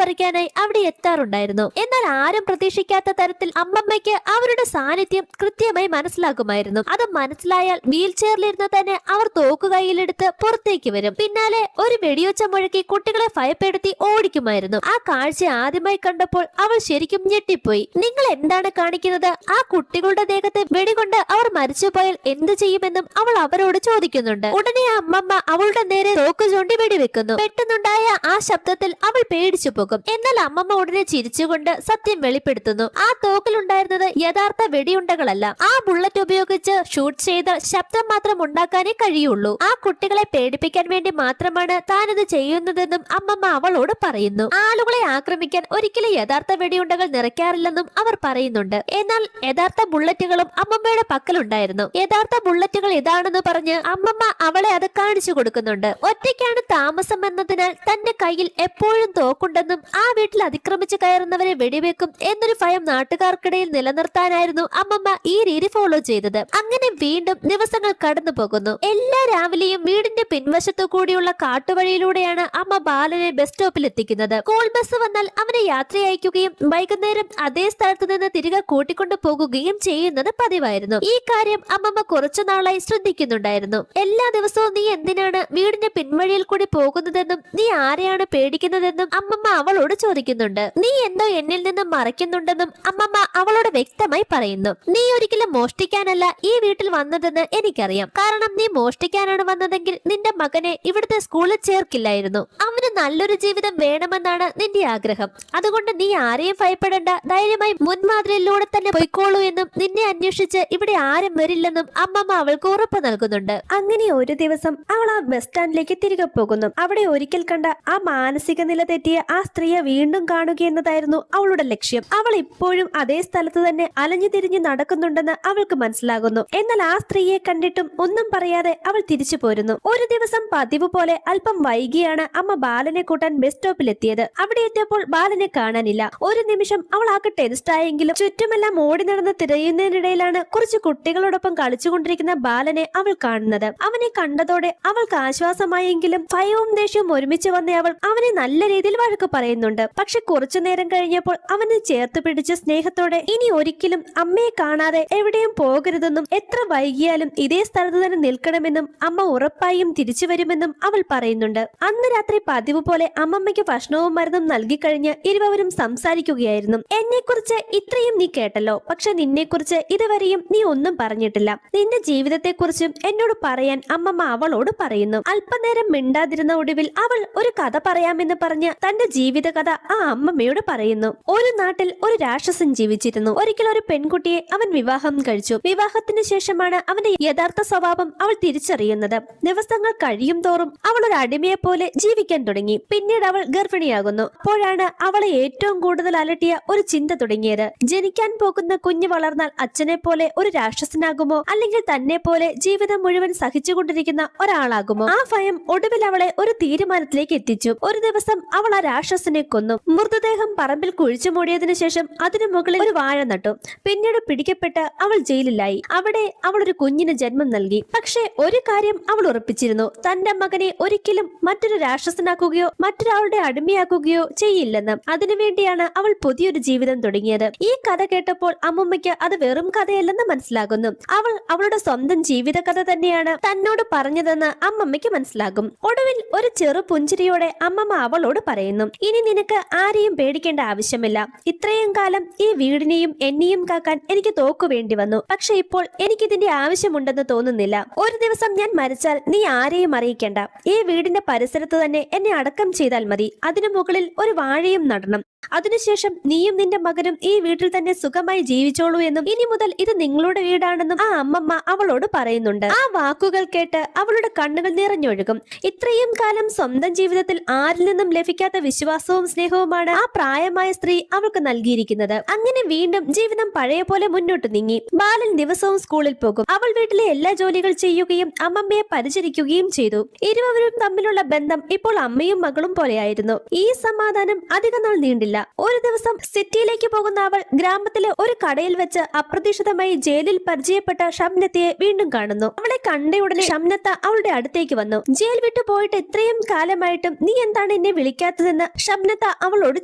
പറിക്കാനായി അവിടെ എത്താറുണ്ടായിരുന്നു. എന്നാൽ ആരും പ്രതീക്ഷിക്കാത്ത തരത്തിൽ അമ്മമ്മയ്ക്ക് അവരുടെ സാന്നിധ്യം കൃത്യമായി മനസ്സിലാക്കുമായിരുന്നു. അത് മനസ്സിലായാൽ വീൽ ചെയറിലിരുന്ന് തന്നെ അവർ തോക്ക് കയ്യിലെടുത്ത് പുറത്തേക്ക് വരും. പിന്നാലെ ഒരു വെടിയൊച്ച മുഴക്കി കുട്ടികളെ ഭയപ്പെടുത്തി ഓടിക്കുമായിരുന്നു. ആ കാഴ്ച ആദ്യമായി കണ്ടപ്പോൾ അവൾ ശരിക്കും ഞെട്ടിപ്പോയി. നിങ്ങൾ എന്താണ് കാണിക്കുന്നത്? ആ കുട്ടികളുടെ ദേഹത്തെ വെടികൊണ്ട് അവർ മരിച്ചുപോയാൽ എന്ത് ചെയ്യുമെന്നും അവൾ അവരോട് ചോദിക്കുന്നുണ്ട്. ഉടനെ അമ്മമ്മ അവളുടെ നേരെ തോക്ക് ചൂണ്ടി വെടിവെക്കുന്നു. പെട്ടെന്നുണ്ടായ ആ ശബ്ദത്തിൽ അവൾ പേടിച്ചു പോകും. എന്നാൽ അമ്മമ്മ ഉടനെ ചിരിച്ചുകൊണ്ട് സത്യം വെളിപ്പെടുത്തുന്നു. ആ തോക്കിലുണ്ടായിരുന്നത് യഥാർത്ഥ വെടിയുണ്ടകളല്ല. ആ ബുള്ളറ്റ് ഉപയോഗിച്ച് ഷൂട്ട് ചെയ്ത ശബ്ദം മാത്രം ഉണ്ടാക്കാനേ കഴിയുള്ളൂ. ആ കുട്ടികളെ പേടിപ്പിക്കാൻ വേണ്ടി മാത്രമാണ് താനിത് ചെയ്യുന്നതെന്നും അമ്മമ്മ അവളോട് പറയുന്നു. ആളുകളെ ആക്രമിക്കാൻ ഒരിക്കലും യഥാർത്ഥ വെടിയുണ്ടകൾ നിറയ്ക്കാറില്ലെന്നും അവർ പറയുന്നുണ്ട്. എന്നാൽ യഥാർത്ഥ ബുള്ളറ്റുകളും അമ്മമ്മയുടെ പക്കലുണ്ടായിരുന്നു. യഥാർത്ഥ ബുള്ളറ്റുകൾ ഇതാണെന്ന് പറഞ്ഞ് അമ്മമ്മ അവളെ അത് കാണിച്ചു കൊടുക്കുന്നുണ്ട്. ഒറ്റയ്ക്കാണ് താമസം എന്നതിനാൽ തന്റെ കയ്യിൽ എപ്പോഴും തോക്കുണ്ടെന്നും ആ വീട്ടിൽ അതിക്രമിച്ച് കയറുന്നവരെ വെടിവെക്കും എന്നൊരു ഭയം നാട്ടുകാർക്കിടയിൽ നിലനിർത്താനായിരുന്നു അമ്മമ്മ ഈ രീതി ഫോളോ ചെയ്തത്. അങ്ങനെ വീണ്ടും ദിവസങ്ങൾ കടന്നു പോകുന്നു. എല്ലാ രാവിലെയും വീടിന്റെ പിൻവശത്തു കൂടിയുള്ള കാട്ടുവഴിയിലൂടെയാണ് അമ്മ ബാലനെ ബസ് സ്റ്റോപ്പിൽ എത്തിക്കുന്നത്. സ്കൂൾ ബസ് വന്നാൽ അവനെ യാത്ര അയക്കുകയും വൈകുന്നേരം അതേ സ്ഥലത്ത് നിന്ന് തിരികെ കൂട്ടിക്കൊണ്ടു പോകുകയും ചെയ്യുന്നത് പതിവായിരുന്നു. ഈ കാര്യം അമ്മമ്മ കുറച്ചു നാളായി ശ്രദ്ധിക്കുന്നുണ്ടായിരുന്നു. എല്ലാ ദിവസവും നീ എന്തിനാണ് വീടിന്റെ പിൻവഴിയിൽ കൂടി പോകുന്നതെന്നും നീ ആരെയാണ് പേടിക്കുന്നതെന്നും അമ്മമ്മ അവളോട് ചോദിക്കുന്നുണ്ട്. നീ എന്തോ എന്നിൽ നിന്നും മറയ്ക്കുന്നുണ്ടെന്നും അമ്മമ്മ അവളോട് വ്യക്തമായി പറയുന്നു. നീ ഒരിക്കലും മോഷ്ടിക്കാനല്ല ഈ വീട്ടിൽ വന്നതെന്ന് എനിക്കറിയാം. കാരണം നീ മോഷ്ടിക്കാനാണ് വന്നതെങ്കിൽ നിന്റെ മകനെ ഇവിടുത്തെ സ്കൂളിൽ ചേർക്കില്ലായിരുന്നു. അവന് നല്ലൊരു ജീവിതം വേണമെന്നാണ് നിന്റെ ആഗ്രഹം. അതുകൊണ്ട് നീ ആരെയും ഭയപ്പെടേണ്ട, ധൈര്യമായി മുൻമാതിരിയിലൂടെ തന്നെ പൊയ്ക്കോളൂ എന്നും നിന്നെ അന്വേഷിച്ച് ഇവിടെ ആരും വരില്ലെന്നും അമ്മമ്മ അവൾക്ക് ഉറപ്പ് നൽകുന്നുണ്ട്. അങ്ങനെ ഒരു ദിവസം അവൾ ആ ബസ് സ്റ്റാൻഡിലേക്ക് തിരികെ പോകുന്നു. അവിടെ ഒരിക്കൽ കണ്ട ആ മാനസിക നില തെറ്റിയ ആ സ്ത്രീയെ വീണ്ടും കാണുക എന്നതായിരുന്നു അവളുടെ ലക്ഷ്യം. അവൾ ഇപ്പോഴും അതേ സ്ഥലത്ത് തന്നെ അലഞ്ഞു തിരിഞ്ഞു നടക്കുന്നുണ്ടെന്ന് അവൾക്ക് മനസ്സിലാകുന്നു. എന്നാൽ ആ സ്ത്രീയെ കണ്ടിട്ടും ഒന്നും പറയാതെ അവൾ തിരിച്ചു പോരുന്നു. ഒരു ദിവസം പതിവ് പോലെ അല്പം വൈകിയാണ് അമ്മ ബാലനെ കൂട്ടാൻ ബസ് സ്റ്റോപ്പിൽ എത്തിയത്. അവിടെ എത്തിയപ്പോൾ ബാലനെ കാണാനില്ല. ഒരു നിമിഷം അവൾ ആകെ ടെൻസ്ഡായെങ്കിലും ചുറ്റുമെല്ലാം ഓടി നടന്ന് തിരയുന്നതിനിടയിലാണ് കുറച്ച് കുട്ടികളോടൊപ്പം കളിച്ചുകൊണ്ടിരിക്കുന്ന ബാലനെ അവൾ കാണുന്നത്. അവനെ കണ്ടതോടെ അവൾക്ക് ആശ്വാസമായെങ്കിലും ഭയവും ദേഷ്യവും ഒരുമിച്ച് വന്ന അവൾ അവനെ നല്ല രീതിയിൽ വഴക്ക് പറയുന്നുണ്ട്. പക്ഷെ കുറച്ചു നേരം കഴിഞ്ഞപ്പോൾ അവനെ ചേർത്ത് പിടിച്ച് സ്നേഹത്തോടെ ഇനി ഒരിക്കലും അമ്മയെ കാണാതെ എവിടെയും പോകരുതെന്നും എത്ര വൈകിയാലും ഇതേ സ്ഥലത്ത് തന്നെ നിൽക്കണമെന്നും അമ്മ ഉറപ്പായും തിരിച്ചു വരുമെന്നും അവൾ പറയുന്നുണ്ട്. അന്ന് രാത്രി പതിവ് പോലെ അമ്മമ്മയ്ക്ക് ഭക്ഷണവും മരുന്നും നൽകിക്കഴിഞ്ഞ് ഇരുവരും സംസാരിക്കുകയായിരുന്നു. എന്നെക്കുറിച്ച് ഇത്രയും നീ കേട്ടല്ലോ, പക്ഷെ നിന്നെക്കുറിച്ച് ഇതുവരെയും നീ ഒന്നും പറഞ്ഞിട്ടില്ല. നിന്റെ ജീവിതത്തെക്കുറിച്ചും എന്നോട് പറയാൻ അമ്മമ്മ അവളോട് പറയുന്നു. അല്പനേരം മിണ്ടാതിരുന്ന ഒടുവിൽ അവൾ ഒരു കഥ പറയാമെന്ന് പറഞ്ഞ് തന്റെ ജീവിതകഥ ആ അമ്മമ്മയോട് പറയുന്നു. ഒരു നാട്ടിൽ ഒരു രാക്ഷസൻ ജീവിച്ചിരുന്നു. ഒരിക്കൽ ഒരു പെൺകുട്ടിയെ അവൻ വിവാഹം കഴിച്ചു. വിവാഹത്തിന് ശേഷമാണ് അവന്റെ യഥാർത്ഥ സ്വഭാവം അവൾ തിരിച്ചറിയുന്നത്. ദിവസങ്ങൾ കഴിയും തോറും അവൾ ഒരു അടിമയെ പോലെ ജീവിക്കാൻ തുടങ്ങി. പിന്നീട് അവൾ ഗർഭിണിയാകുന്നു. അപ്പോഴാണ് അവളെ ഏറ്റവും കൂടുതൽ അലട്ടിയ ഒരു ചിന്ത തുടങ്ങിയത്. ജനിക്കാൻ പോകുന്ന കുഞ്ഞ് വളർന്നാൽ അച്ഛനെ പോലെ ഒരു രാക്ഷസനാകുമോ, അല്ലെങ്കിൽ തന്നെ പോലെ ജീവിതം മുഴുവൻ സഹിച്ചുകൊണ്ടിരിക്കുന്ന ഒരാളാകുമോ? ആ ഭയം ഒടുവിൽ അവളെ ഒരു തീരുമാനത്തിലേക്ക് എത്തിച്ചു. ഒരു ദിവസം അവൾ ആ രാക്ഷസനെ കൊന്നു. മൃതദേഹം പറമ്പിൽ കുഴിച്ചു മൂടിയതിനു ശേഷം അതിനു മുകളിൽ ഒരു വാഴ നട്ടു. പിന്നീട് പിടിക്കപ്പെട്ട് അവൾ ജയിലിലായി. അവിടെ അവൾ ഒരു കുഞ്ഞിന് ജന്മം നൽകി. പക്ഷേ ഒരു കാര്യം അവൾ ഉറപ്പിച്ചിരുന്നു. തന്റെ മകനെ ഒരിക്കലും മറ്റൊരു രാക്ഷസനാക്കുകയോ മറ്റൊരാളുടെ അടിമയാക്കുകയോ ചെയ്യില്ലെന്ന്. അതിനുവേണ്ടിയാണ് അവൾ പുതിയൊരു ജീവിതം തുടങ്ങിയത്. ഈ കഥ കേട്ടപ്പോൾ അമ്മുമ്മയ്ക്ക് അത് വെറും കഥയല്ലെന്ന് മനസ്സിലാകുന്നു. അവൾ അവളുടെ സ്വന്തം ജീവിത കഥ തന്നെയാണ് തന്നോട് പറഞ്ഞതെന്ന് അമ്മമ്മയ്ക്ക് മനസ്സിലാകും. ഒടുവിൽ ഒരു ചെറു പുഞ്ചിരിയോടെ അമ്മമ്മ അവളോട് പറയുന്നു, ഇനി നിനക്ക് ആരെയും പേടിക്കേണ്ട ആവശ്യമില്ല. ഇത്രയും കാലം ഈ വീടിനെയും എന്നെയും കാക്കാൻ എനിക്ക് തോക്കു വേണ്ടി വന്നു. പക്ഷെ ഇപ്പോൾ എനിക്കിതിന്റെ ആവശ്യമുണ്ടെന്ന് തോന്നുന്നില്ല. ഒരു ദിവസം ഞാൻ മരിച്ചാൽ നീ ആരെയും അറിയിക്കേണ്ട. ഈ വീടിന്റെ പരിസരത്ത് തന്നെ എന്നെ അടക്കം ചെയ്താൽ മതി. അതിനു മുകളിൽ ഒരു വാഴയും നടണം. അതിനുശേഷം നീയും നിന്റെ മകനും ഈ വീട്ടിൽ തന്നെ സുഖമായി ജീവിച്ചോളൂ എന്നും ഇനി മുതൽ ഇത് നിങ്ങളുടെ വീടാണെന്നും ആ അമ്മമ്മ അവളോട് പറയുന്നുണ്ട്. ആ വാക്കുകൾ കേട്ട് അവളുടെ കണ്ണുകൾ നിറഞ്ഞൊഴുകും. ഇത്രയും കാലം സ്വന്തം ജീവിതത്തിൽ ആരിൽ നിന്നും ലഭിക്കാത്ത വിശ്വാസവും സ്നേഹവുമാണ് ആ പ്രായമായ സ്ത്രീ അവൾക്ക് നൽകിയിരിക്കുന്നത്. അങ്ങനെ വീണ്ടും ജീവിതം പഴയ പോലെ മുന്നോട്ട് നീങ്ങി. ബാലൻ ദിവസവും സ്കൂളിൽ പോകും. അവൾ വീട്ടിലെ എല്ലാ ജോലികൾ ചെയ്യുകയും അമ്മമ്മയെ പരിചരിക്കുകയും ചെയ്തു. ഇരുവരും തമ്മിലുള്ള ബന്ധം ഇപ്പോൾ അമ്മയും മകളും പോലെയായിരുന്നു. ഈ സമാധാനം അധികം നാൾ നീണ്ടില്ല. ഒരു ദിവസം സിറ്റിയിലേക്ക് പോകുന്ന അവൾ ഗ്രാമത്തിലെ ഒരു കടയിൽ വെച്ച് അപ്രതീക്ഷിതമായി ജയിലിൽ പരിചയപ്പെട്ട ഷംനത്തയെ വീണ്ടും കാണുന്നു. അവളെ കണ്ടയുടനെ ഷംനത്ത അവളുടെ അടുത്തേക്ക് വന്നു. ജയിൽ വിട്ടു പോയിട്ട് ഇത്രയും കാലമായിട്ടും നീ എന്താണ് എന്നെ വിളിക്കാത്തതെന്ന് ഷംനത്ത അവളോട്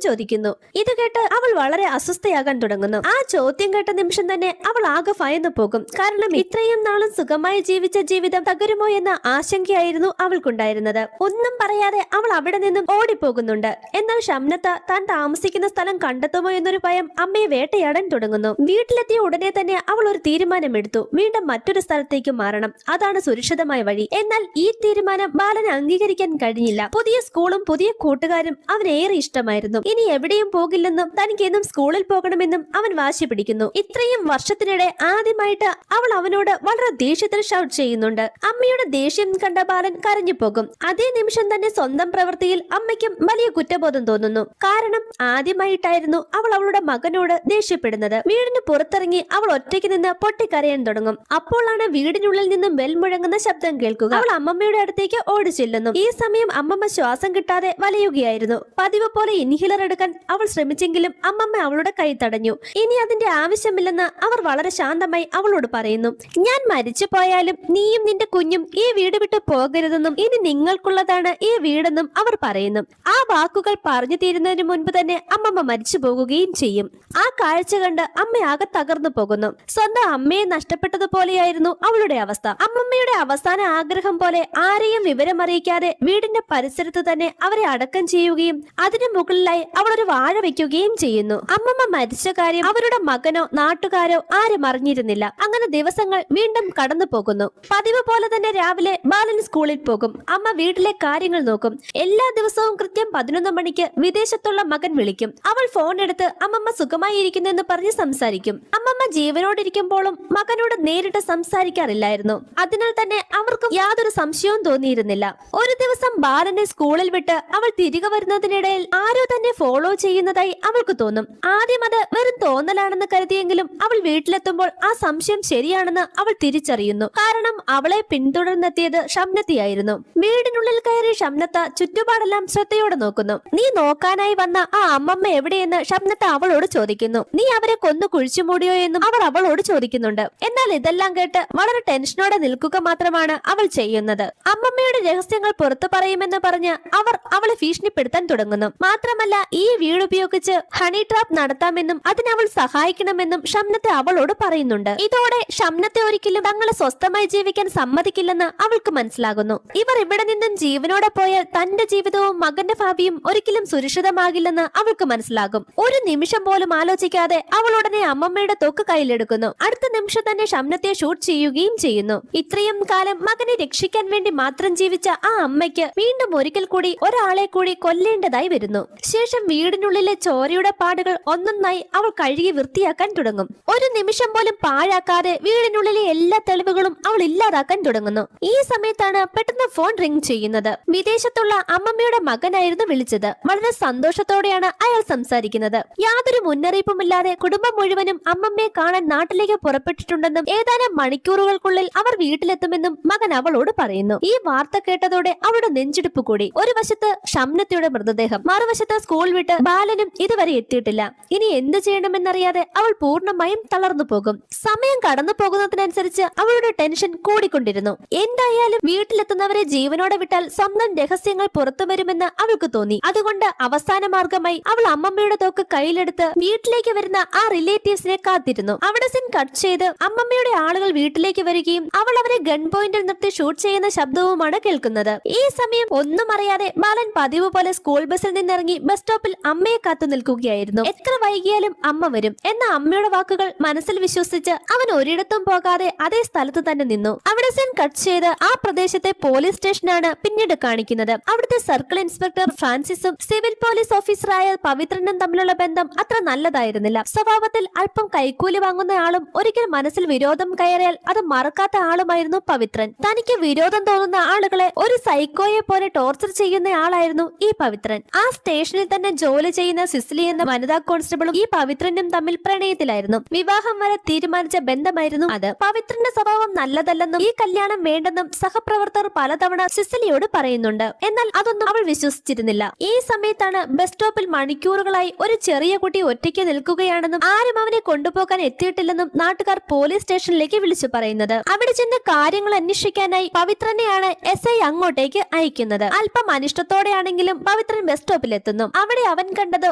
ചോദിക്കുന്നു. ഇത് കേട്ട് അവൾ വളരെ അസ്വസ്ഥയാകാൻ തുടങ്ങുന്നു. ആ ചോദ്യം കേട്ട നിമിഷം തന്നെ അവൾ ആകെ ഭയന്നു പോകും. കാരണം ഇത്രയും നാളും സുഖമായി ജീവിച്ച ജീവിതം തകരുമോ എന്ന ആശങ്കയായിരുന്നു അവൾക്കുണ്ടായിരുന്നത്. ഒന്നും പറയാതെ അവൾ അവിടെ നിന്നും ഓടിപ്പോകുന്നുണ്ട്. എന്നാൽ ഷംനത്ത താൻ താമസിക്കുന്ന സ്ഥലം കണ്ടെത്തുമോ എന്നൊരു ഭയം അമ്മയെ വേട്ടയാടാൻ തുടങ്ങുന്നു. വീട്ടിലെത്തിയ ഉടനെ തന്നെ അവൾ ഒരു തീരുമാനമെടുത്തു. വീണ്ടും മറ്റൊരു സ്ഥലത്തേക്ക് മാറണം. അതാണ് സുരക്ഷിതമായ വഴി. എന്നാൽ ഈ തീരുമാനം ബാലന് അംഗീകരിക്കാൻ കഴിഞ്ഞില്ല. പുതിയ സ്കൂളും പുതിയ കൂട്ടുകാരും അവനേറെ ഇഷ്ടമായിരുന്നു. ഇനി എവിടെയും പോകില്ലെന്നും തനിക്ക് എന്നും സ്കൂളിൽ പോകണമെന്നും അവൻ വാശി പിടിക്കുന്നു. ഇത്രയും വർഷത്തിനിടെ ആദ്യമായിട്ട് അവൾ അവനോട് വളരെ ദേഷ്യത്തിൽ ഷൗട്ട് ചെയ്യുന്നുണ്ട്. അമ്മയുടെ ദേഷ്യം കണ്ട ബാലൻ കരഞ്ഞു പോകും. അതേ നിമിഷം തന്നെ സ്വന്തം പ്രവൃത്തിയിൽ അമ്മയ്ക്കും വലിയ കുറ്റബോധം തോന്നുന്നു. കാരണം ആദ്യമായിട്ടായിരുന്നു അവൾ അവളുടെ മകനോട് ദേഷ്യപ്പെടുന്നത്. വീടിന് പുറത്തിറങ്ങി അവൾ ഒറ്റയ്ക്ക് നിന്ന് പൊട്ടിക്കരയാൻ തുടങ്ങും. അപ്പോഴാണ് വീടിനുള്ളിൽ നിന്നും ബെൽ മുഴങ്ങുന്ന ശബ്ദം കേൾക്കുക. അവൾ അമ്മമ്മയുടെ അടുത്തേക്ക് ഓടി ചെല്ലുന്നു. ഈ സമയം അമ്മമ്മ ശ്വാസം കിട്ടാതെ വലയുകയായിരുന്നു. പതിവ് പോലെ ഇൻഹേലർ എടുക്കാൻ അവൾ ശ്രമിച്ചെങ്കിലും അമ്മമ്മ അവളുടെ കൈ തടഞ്ഞു. ഇനി അതിന്റെ ആവശ്യമില്ലെന്ന് അവർ വളരെ ശാന്തമായി അവളോട് പറയുന്നു. ഞാൻ മരിച്ചു പോയാലും നീയും നിന്റെ കുഞ്ഞും ഈ വീട് വിട്ട് പോകരുതെന്നും ഇനി നിങ്ങൾക്കുള്ളതാണ് ഈ വീടെന്നും അവർ പറയുന്നു. ആ വാക്കുകൾ പറഞ്ഞു തീരുന്നതിന് മുൻപ് തന്നെ അമ്മമ്മ മരിച്ചു പോകുകയും ചെയ്യും. ആ കാഴ്ച കണ്ട് അമ്മ ആകെ തകർന്നു പോകുന്നു. സ്വന്തം അമ്മയെ നഷ്ടപ്പെട്ടതുപോലെയായിരുന്നു അവളുടെ അവസ്ഥ. അമ്മമ്മയുടെ അവസാന ആഗ്രഹം പോലെ ആരെയും വിവരമറിയിക്കാതെ വീടിന്റെ പരിസരത്ത് തന്നെ അവരെ അടക്കം ചെയ്യുകയും അതിനു മുകളിലായി അവൾ ഒരു വാഴ വെക്കുകയും ചെയ്യുന്നു. അമ്മമ്മ മരിച്ച കാര്യം അവരുടെ മകനോ നാട്ടുകാരോ ആരും അറിഞ്ഞിരുന്നില്ല. അങ്ങനെ ദിവസങ്ങൾ വീണ്ടും കടന്നു പോകുന്നു. പതിവ് പോലെ തന്നെ രാവിലെ ബാലൻ സ്കൂളിൽ പോകും. അമ്മ വീട്ടിലെ കാര്യങ്ങൾ നോക്കും. എല്ലാ ദിവസവും കൃത്യം 11 മണിക്ക് വിദേശത്തുള്ള മകൻ വിളിക്കും. അവൾ ഫോൺ എടുത്ത് അമ്മമ്മ സുഖമായിരിക്കുന്നു എന്ന് പറഞ്ഞ് സംസാരിക്കും. അമ്മമ്മ ജീവനോടിരിക്കുമ്പോഴും മകനോട് നേരിട്ട് സംസാരിക്കാറില്ലായിരുന്നു. അതിനാൽ തന്നെ അവർക്കും യാതൊരു സംശയവും തോന്നിയിരുന്നില്ല. ഒരു ദിവസം ബാലനെ സ്കൂളിൽ വിട്ട് അവൾ തിരികെ വരുന്നതിനിടയിൽ ആരോ തന്നെ ഫോളോ ചെയ്യുന്നതായി അവൾക്ക് തോന്നും. ആദ്യം അത് വെറും തോന്നലാണെന്ന് കരുതിയെങ്കിലും അവൾ വീട്ടിലെത്തുമ്പോൾ ആ സംശയം ശരിയാണെന്ന് അവൾ തിരിച്ചറിയുന്നു. കാരണം അവളെ പിന്തുടർന്നെത്തിയത് ഷംനത്തയായിരുന്നു. വീടിനുള്ളിൽ കയറി ഷംനത്ത ചുറ്റുപാടെല്ലാം ശ്രദ്ധയോടെ നോക്കുന്നു. നീ നോക്കാനായി വന്ന ആ അമ്മമ്മ എവിടെയെന്ന് ഷംനത്ത അവളോട് ചോദിക്കുന്നു. നീ അവരെ കൊന്നു കുഴിച്ചുമൂടിയോ എന്നും അവർ അവളോട് ചോദിക്കുന്നുണ്ട്. എന്നാൽ ഇതെല്ലാം കേട്ട് വളരെ ടെൻഷനോടെ നിൽക്കുക മാത്രമാണ് അവൾ ചെയ്യുന്നത്. അമ്മമ്മയുടെ രഹസ്യങ്ങൾ പുറത്തു പറയുമെന്ന് പറഞ്ഞ് അവർ അവളെ ഭീഷണിപ്പെടുത്താൻ തുടങ്ങുന്നു. മാത്രമല്ല ഈ വീട് ഉപയോഗിച്ച് ഹണി ട്രാപ്പ് നടത്താമെന്നും അതിനവൾ സഹായിക്കണമെന്നും ഷംനത്തെ അവളോട് പറയുന്നുണ്ട്. ഇതോടെ ഷംനത്തെ ഒരിക്കലും തങ്ങളെ സ്വസ്ഥമായി ജീവിക്കാൻ സമ്മതിക്കില്ലെന്ന് അവൾക്ക് മനസ്സിലാകുന്നു. ഇവർ ഇവിടെ നിന്നും ജീവനോടെ പോയാൽ തന്റെ ജീവിതവും മകന്റെ ഭാവിയും ഒരിക്കലും സുരക്ഷിതമാകില്ലെന്ന് അവൾക്ക് മനസ്സിലാകും. ഒരു നിമിഷം പോലും ആലോചിക്കാതെ അവൾ ഉടനെ അമ്മമ്മയുടെ തൊക്ക് കയ്യിലെടുക്കുന്നു. അടുത്ത നിമിഷം തന്നെ ഷംനത്തെ ഷൂട്ട് ചെയ്യുകയും ചെയ്യുന്നു. ഇത്രയും കാലം മകനെ രക്ഷിക്കാൻ വേണ്ടി മാത്രം ജീവിച്ച ആ അമ്മയ്ക്ക് വീണ്ടും ഒരിക്കൽ കൂടി ഒരാളെ കൂടി കൊല്ലേണ്ടതായി വരുന്നു. ശേഷം വീടിനുള്ളിലെ ചോരയുടെ പാടുകൾ ഒന്നൊന്നായി അവൾ കഴുകി വൃത്തിയാക്കാൻ തുടങ്ങും. ഒരു നിമിഷം പോലും പാഴാക്കാതെ വീടിനുള്ളിലെ എല്ലാ തെളിവുകളും അവൾ ഇല്ലാതാക്കാൻ തുടങ്ങുന്നു. ഈ സമയത്താണ് പെട്ടെന്ന് ഫോൺ റിംഗ് ചെയ്യുന്നത്. വിദേശത്തുള്ള അമ്മമ്മയുടെ മകനായിരുന്നു വിളിച്ചത്. വളരെ സന്തോഷത്തോടെയാണ് അയാൾ സംസാരിക്കുന്നത്. യാതൊരു മുന്നറിയിപ്പുമില്ലാതെ കുടുംബം മുഴുവനും അമ്മമ്മയെ കാണാൻ നാട്ടിലേക്ക് പുറപ്പെട്ടിട്ടുണ്ടെന്നും ഏതാനും മണിക്കൂറുകൾക്കുള്ളിൽ അവർ വീട്ടിലെത്തുമെന്നും മകൻ അവളോട് പറയുന്നു. ഈ വാർത്ത കേട്ടതോടെ അവളുടെ നെഞ്ചിടിപ്പ് കൂടി. ഒരു വശത്ത് ഷംനത്തയുടെ മൃതദേഹം, മറുവശത്ത് സ്കൂൾ വിട്ട് ബാലനും ഇതുവരെ എത്തിയിട്ടില്ല. ഇനി എന്ത് ചെയ്യണമെന്നറിയാതെ അവൾ പൂർണ്ണമായും തളർന്നു പോകും. സമയം കടന്നു പോകുന്നതിനനുസരിച്ച് അവളുടെ ടെൻഷൻ കൂടിക്കൊണ്ടിരുന്നു. എന്തായാലും വീട്ടിലെത്തുന്നവരെ ജീവനോടെ വിട്ടാൽ സ്വന്തം രഹസ്യങ്ങൾ പുറത്തു വരുമെന്ന് അവൾക്ക് തോന്നി. അതുകൊണ്ട് അവസാന മാർഗമായി അവൾ അമ്മമ്മയുടെ തോക്ക് കയ്യിലെടുത്ത് വീട്ടിലേക്ക് വരുന്ന ആ റിലേറ്റീവ്സിനെ കാത്തിരുന്നു. അവിടെ സീൻ കട്ട് ചെയ്ത് അമ്മമ്മയുടെ ആളുകൾ വീട്ടിലേക്ക് വരികയും അവൾ അവരെ ഗൺ പോയിന്റിൽ നിർത്തി ഷൂട്ട് ചെയ്യുന്ന ശബ്ദവുമാണ് കേൾക്കുന്നത്. ഈ സമയം ഒന്നും അറിയാതെ ബാലൻ പതിവ് പോലെ സ്കൂൾ ബസ്സിൽ നിന്നിറങ്ങി ബസ് സ്റ്റോപ്പിൽ അമ്മയെ കാത്തു നിൽക്കുകയായിരുന്നു. എത്ര വൈകിയാലും അമ്മ വരും എന്ന അമ്മയുടെ വാക്കുകൾ മനസ്സിൽ വിശ്വസിച്ച് അവൻ ഒരിടത്തും പോകാതെ അതേ സ്ഥലത്ത് തന്നെ നിന്നു. അവിടെ സീൻ കട്ട് ചെയ്ത് ആ പ്രദേശത്ത് സ്ഥലത്തെ പോലീസ് സ്റ്റേഷനാണ് പിന്നീട് കാണിക്കുന്നത്. അവിടുത്തെ സർക്കിൾ ഇൻസ്പെക്ടർ ഫ്രാൻസിസും സിവിൽ പോലീസ് ഓഫീസറായ പവിത്രനും തമ്മിലുള്ള ബന്ധം അത്ര നല്ലതായിരുന്നില്ല. സ്വഭാവത്തിൽ അല്പം കൈക്കൂലി വാങ്ങുന്ന ആളും ഒരിക്കൽ മനസ്സിൽ വിരോധം കയറിയാൽ അത് മറക്കാത്ത ആളുമായിരുന്നു പവിത്രൻ. തനിക്ക് വിരോധം തോന്നുന്ന ആളുകളെ ഒരു സൈക്കോയെ പോലെ ടോർച്ചർ ചെയ്യുന്ന ആളായിരുന്നു ഈ പവിത്രൻ. ആ സ്റ്റേഷനിൽ തന്നെ ജോലി ചെയ്യുന്ന സിസിലി എന്ന വനിതാ കോൺസ്റ്റബിളും ഈ പവിത്രനും തമ്മിൽ പ്രണയത്തിലായിരുന്നു. വിവാഹം വരെ തീരുമാനിച്ച ബന്ധമായിരുന്നു അത്. പവിത്രന്റെ സ്വഭാവം നല്ലതല്ലെന്നും ഈ കല്യാണം വേണ്ടെന്നും സഹപ്രവർത്തകർ പലതവണ സിസിലിയോട് പറയുന്നുണ്ട്. എന്നാൽ അതൊന്നും അവൾ വിശ്വസിച്ചിരുന്നില്ല. ഈ സമയത്താണ് ബസ് സ്റ്റോപ്പിൽ മണിക്കൂറുകളായി ഒരു ചെറിയ കുട്ടി ഒറ്റയ്ക്ക് നിൽക്കുകയാണെന്നും ആരും അവനെ കൊണ്ടുപോകാൻ എത്തിയിട്ടില്ലെന്നും നാട്ടുകാർ പോലീസ് സ്റ്റേഷനിലേക്ക് വിളിച്ചു പറയുന്നത്. അവിടെ ചെന്ന് കാര്യങ്ങൾ അന്വേഷിക്കാനായി പവിത്രനെയാണ് SI അങ്ങോട്ടേക്ക് അയക്കുന്നത്. അല്പം അനിഷ്ടത്തോടെയാണെങ്കിലും പവിത്രൻ ബസ് സ്റ്റോപ്പിലെത്തുന്നു. അവിടെ അവൻ കണ്ടത്